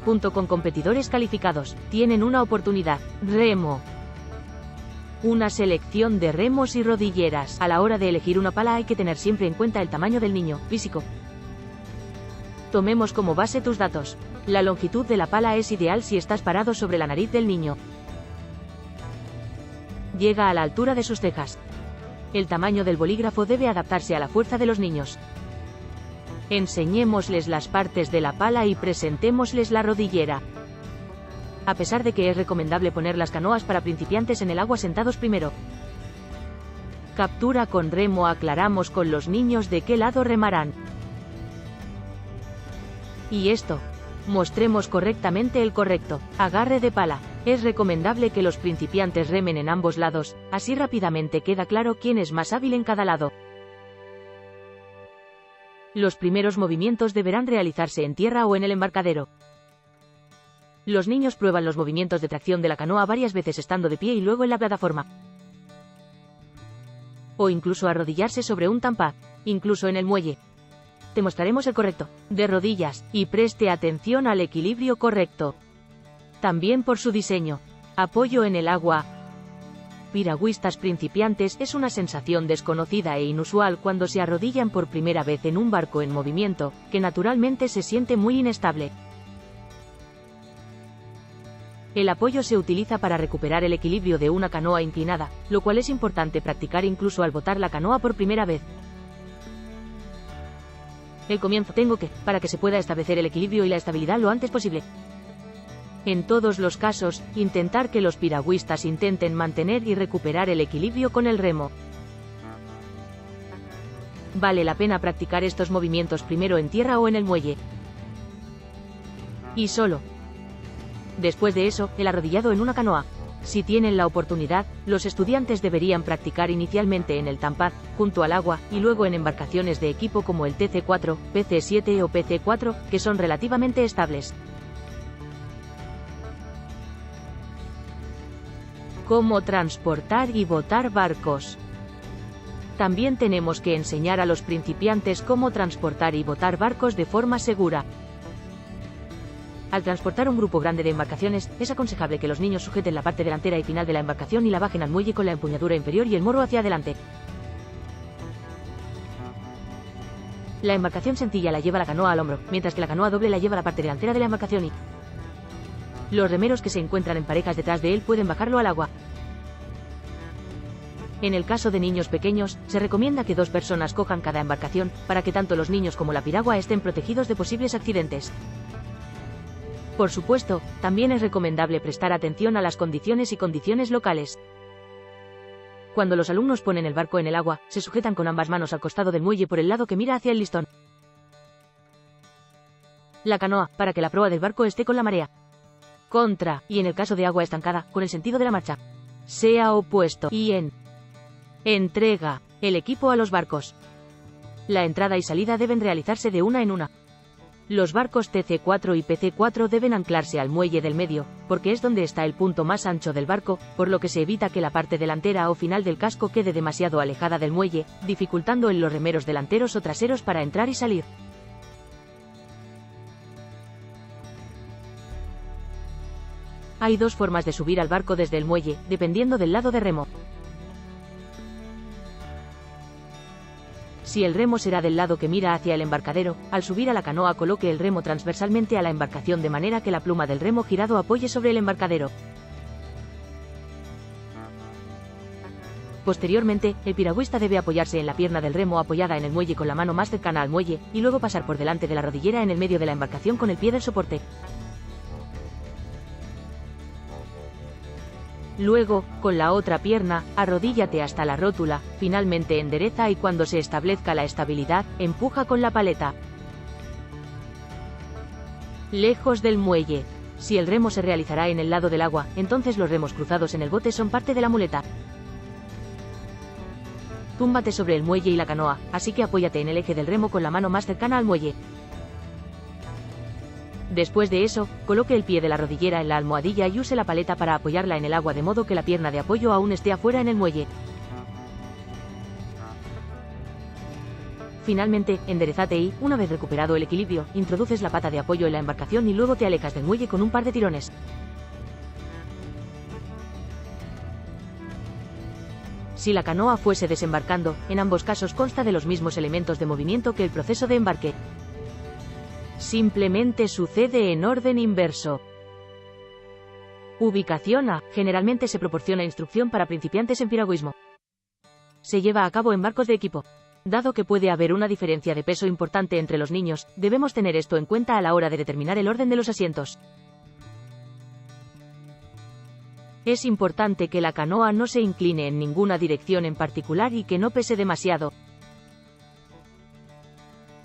junto con competidores calificados, tienen una oportunidad. Remo. Una selección de remos y rodilleras. A la hora de elegir una pala hay que tener siempre en cuenta el tamaño del niño, físico. Tomemos como base tus datos. La longitud de la pala es ideal si estás parado sobre la nariz del niño. Llega a la altura de sus cejas. El tamaño del bolígrafo debe adaptarse a la fuerza de los niños. Enseñémosles las partes de la pala y presentémosles la rodillera. A pesar de que es recomendable poner las canoas para principiantes en el agua sentados primero. Captura con remo. Aclaramos con los niños de qué lado remarán. Y esto. Mostremos correctamente el correcto agarre de pala. Es recomendable que los principiantes remen en ambos lados, así rápidamente queda claro quién es más hábil en cada lado. Los primeros movimientos deberán realizarse en tierra o en el embarcadero. Los niños prueban los movimientos de tracción de la canoa varias veces estando de pie y luego en la plataforma. O incluso arrodillarse sobre un tampad, incluso en el muelle. Te mostraremos el correcto, de rodillas, y preste atención al equilibrio correcto. También por su diseño. Apoyo en el agua. Piragüistas principiantes es una sensación desconocida e inusual cuando se arrodillan por primera vez en un barco en movimiento, que naturalmente se siente muy inestable. El apoyo se utiliza para recuperar el equilibrio de una canoa inclinada, lo cual es importante practicar incluso al botar la canoa por primera vez. El comienzo para que se pueda establecer el equilibrio y la estabilidad lo antes posible. En todos los casos, intentar que los piragüistas intenten mantener y recuperar el equilibrio con el remo. Vale la pena practicar estos movimientos primero en tierra o en el muelle. Y solo. Después de eso, el arrodillado en una canoa. Si tienen la oportunidad, los estudiantes deberían practicar inicialmente en el tampad, junto al agua, y luego en embarcaciones de equipo como el TC4, PC7 o PC4, que son relativamente estables. Cómo transportar y botar barcos. También tenemos que enseñar a los principiantes cómo transportar y botar barcos de forma segura. Al transportar un grupo grande de embarcaciones, es aconsejable que los niños sujeten la parte delantera y final de la embarcación y la bajen al muelle con la empuñadura inferior y el morro hacia adelante. La embarcación sencilla la lleva la canoa al hombro, mientras que la canoa doble la lleva la parte delantera de la embarcación y los remeros que se encuentran en parejas detrás de él pueden bajarlo al agua. En el caso de niños pequeños, se recomienda que 2 personas cojan cada embarcación, para que tanto los niños como la piragua estén protegidos de posibles accidentes. Por supuesto, también es recomendable prestar atención a las condiciones y condiciones locales. Cuando los alumnos ponen el barco en el agua, se sujetan con ambas manos al costado del muelle por el lado que mira hacia el listón. La canoa, para que la proa del barco esté con la marea. Contra, y en el caso de agua estancada, con el sentido de la marcha. Sea opuesto, y en. Entrega, el equipo a los barcos. La entrada y salida deben realizarse de una en una. Los barcos TC4 y PC4 deben anclarse al muelle del medio, porque es donde está el punto más ancho del barco, por lo que se evita que la parte delantera o final del casco quede demasiado alejada del muelle, dificultando en los remeros delanteros o traseros para entrar y salir. Hay 2 formas de subir al barco desde el muelle, dependiendo del lado de remo. Si el remo será del lado que mira hacia el embarcadero, al subir a la canoa coloque el remo transversalmente a la embarcación de manera que la pluma del remo girado apoye sobre el embarcadero. Posteriormente, el piragüista debe apoyarse en la pierna del remo apoyada en el muelle con la mano más cercana al muelle, y luego pasar por delante de la rodillera en el medio de la embarcación con el pie del soporte. Luego, con la otra pierna, arrodíllate hasta la rótula, finalmente endereza y cuando se establezca la estabilidad, empuja con la paleta. Lejos del muelle. Si el remo se realizará en el lado del agua, entonces los remos cruzados en el bote son parte de la muleta. Túmbate sobre el muelle y la canoa, así que apóyate en el eje del remo con la mano más cercana al muelle. Después de eso, coloque el pie de la rodillera en la almohadilla y use la paleta para apoyarla en el agua de modo que la pierna de apoyo aún esté afuera en el muelle. Finalmente, enderezate y, una vez recuperado el equilibrio, introduces la pata de apoyo en la embarcación y luego te alejas del muelle con un par de tirones. Si la canoa fuese desembarcando, en ambos casos consta de los mismos elementos de movimiento que el proceso de embarque. Simplemente sucede en orden inverso. Ubicación A. Generalmente se proporciona instrucción para principiantes en piragüismo. Se lleva a cabo en barcos de equipo. Dado que puede haber una diferencia de peso importante entre los niños, debemos tener esto en cuenta a la hora de determinar el orden de los asientos. Es importante que la canoa no se incline en ninguna dirección en particular y que no pese demasiado.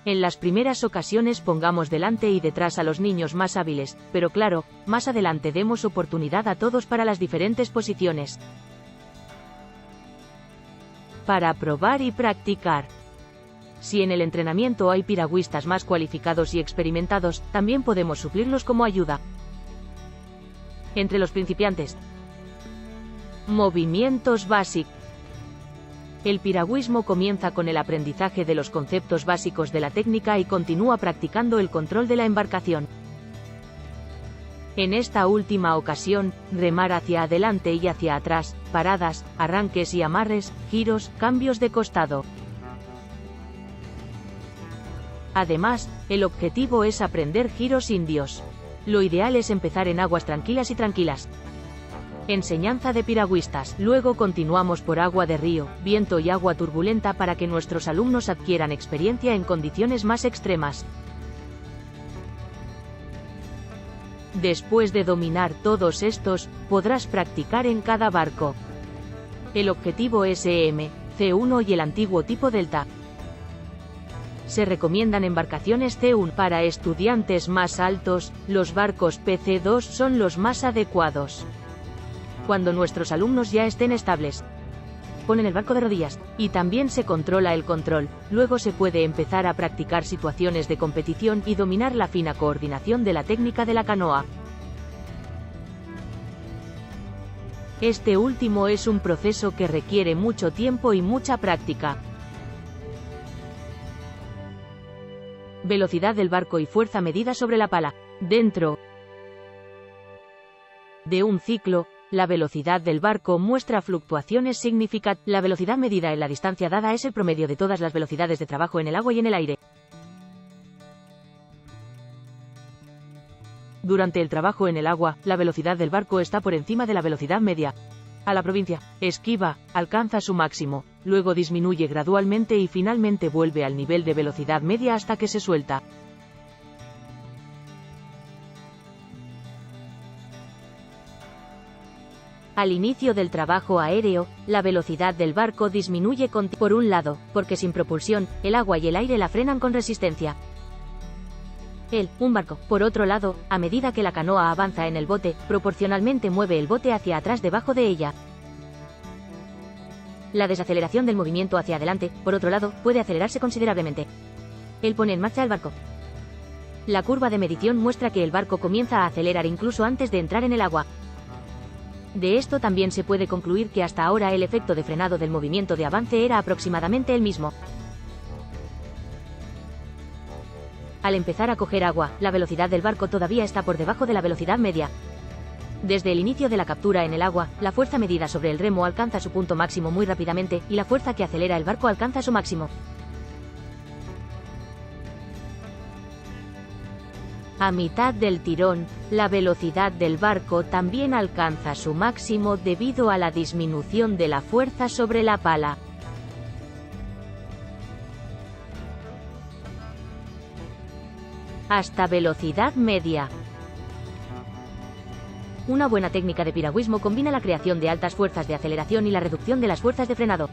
En las primeras ocasiones pongamos delante y detrás a los niños más hábiles, pero claro, más adelante demos oportunidad a todos para las diferentes posiciones. Para probar y practicar. Si en el entrenamiento hay piragüistas más cualificados y experimentados, también podemos suplirlos como ayuda. Entre los principiantes. Movimientos básicos. El piragüismo comienza con el aprendizaje de los conceptos básicos de la técnica y continúa practicando el control de la embarcación. En esta última ocasión, remar hacia adelante y hacia atrás, paradas, arranques y amarres, giros, cambios de costado. Además, el objetivo es aprender giros indios. Lo ideal es empezar en aguas tranquilas y tranquilas. Enseñanza de piragüistas. Luego continuamos por agua de río, viento y agua turbulenta para que nuestros alumnos adquieran experiencia en condiciones más extremas. Después de dominar todos estos, podrás practicar en cada barco. El objetivo es EM, C1 y el antiguo tipo Delta. Se recomiendan embarcaciones C1 para estudiantes más altos, los barcos PC2 son los más adecuados. Cuando nuestros alumnos ya estén estables, ponen el barco de rodillas, y también se controla el control, luego se puede empezar a practicar situaciones de competición y dominar la fina coordinación de la técnica de la canoa. Este último es un proceso que requiere mucho tiempo y mucha práctica. Velocidad del barco y fuerza medida sobre la pala. Dentro de un ciclo, la velocidad del barco muestra fluctuaciones significativas. La velocidad medida en la distancia dada es el promedio de todas las velocidades de trabajo en el agua y en el aire. Durante el trabajo en el agua, la velocidad del barco está por encima de la velocidad media. A la provincia, esquiva, alcanza su máximo, luego disminuye gradualmente y finalmente vuelve al nivel de velocidad media hasta que se suelta. Al inicio del trabajo aéreo, la velocidad del barco disminuye por un lado, porque sin propulsión, el agua y el aire la frenan con resistencia. Un barco, por otro lado, a medida que la canoa avanza en el bote, proporcionalmente mueve el bote hacia atrás debajo de ella. La desaceleración del movimiento hacia adelante, por otro lado, puede acelerarse considerablemente. Pone en marcha el barco. La curva de medición muestra que el barco comienza a acelerar incluso antes de entrar en el agua. De esto también se puede concluir que hasta ahora el efecto de frenado del movimiento de avance era aproximadamente el mismo. Al empezar a coger agua, la velocidad del barco todavía está por debajo de la velocidad media. Desde el inicio de la captura en el agua, la fuerza medida sobre el remo alcanza su punto máximo muy rápidamente, y la fuerza que acelera el barco alcanza su máximo. A mitad del tirón, la velocidad del barco también alcanza su máximo debido a la disminución de la fuerza sobre la pala. Hasta velocidad media. Una buena técnica de piragüismo combina la creación de altas fuerzas de aceleración y la reducción de las fuerzas de frenado.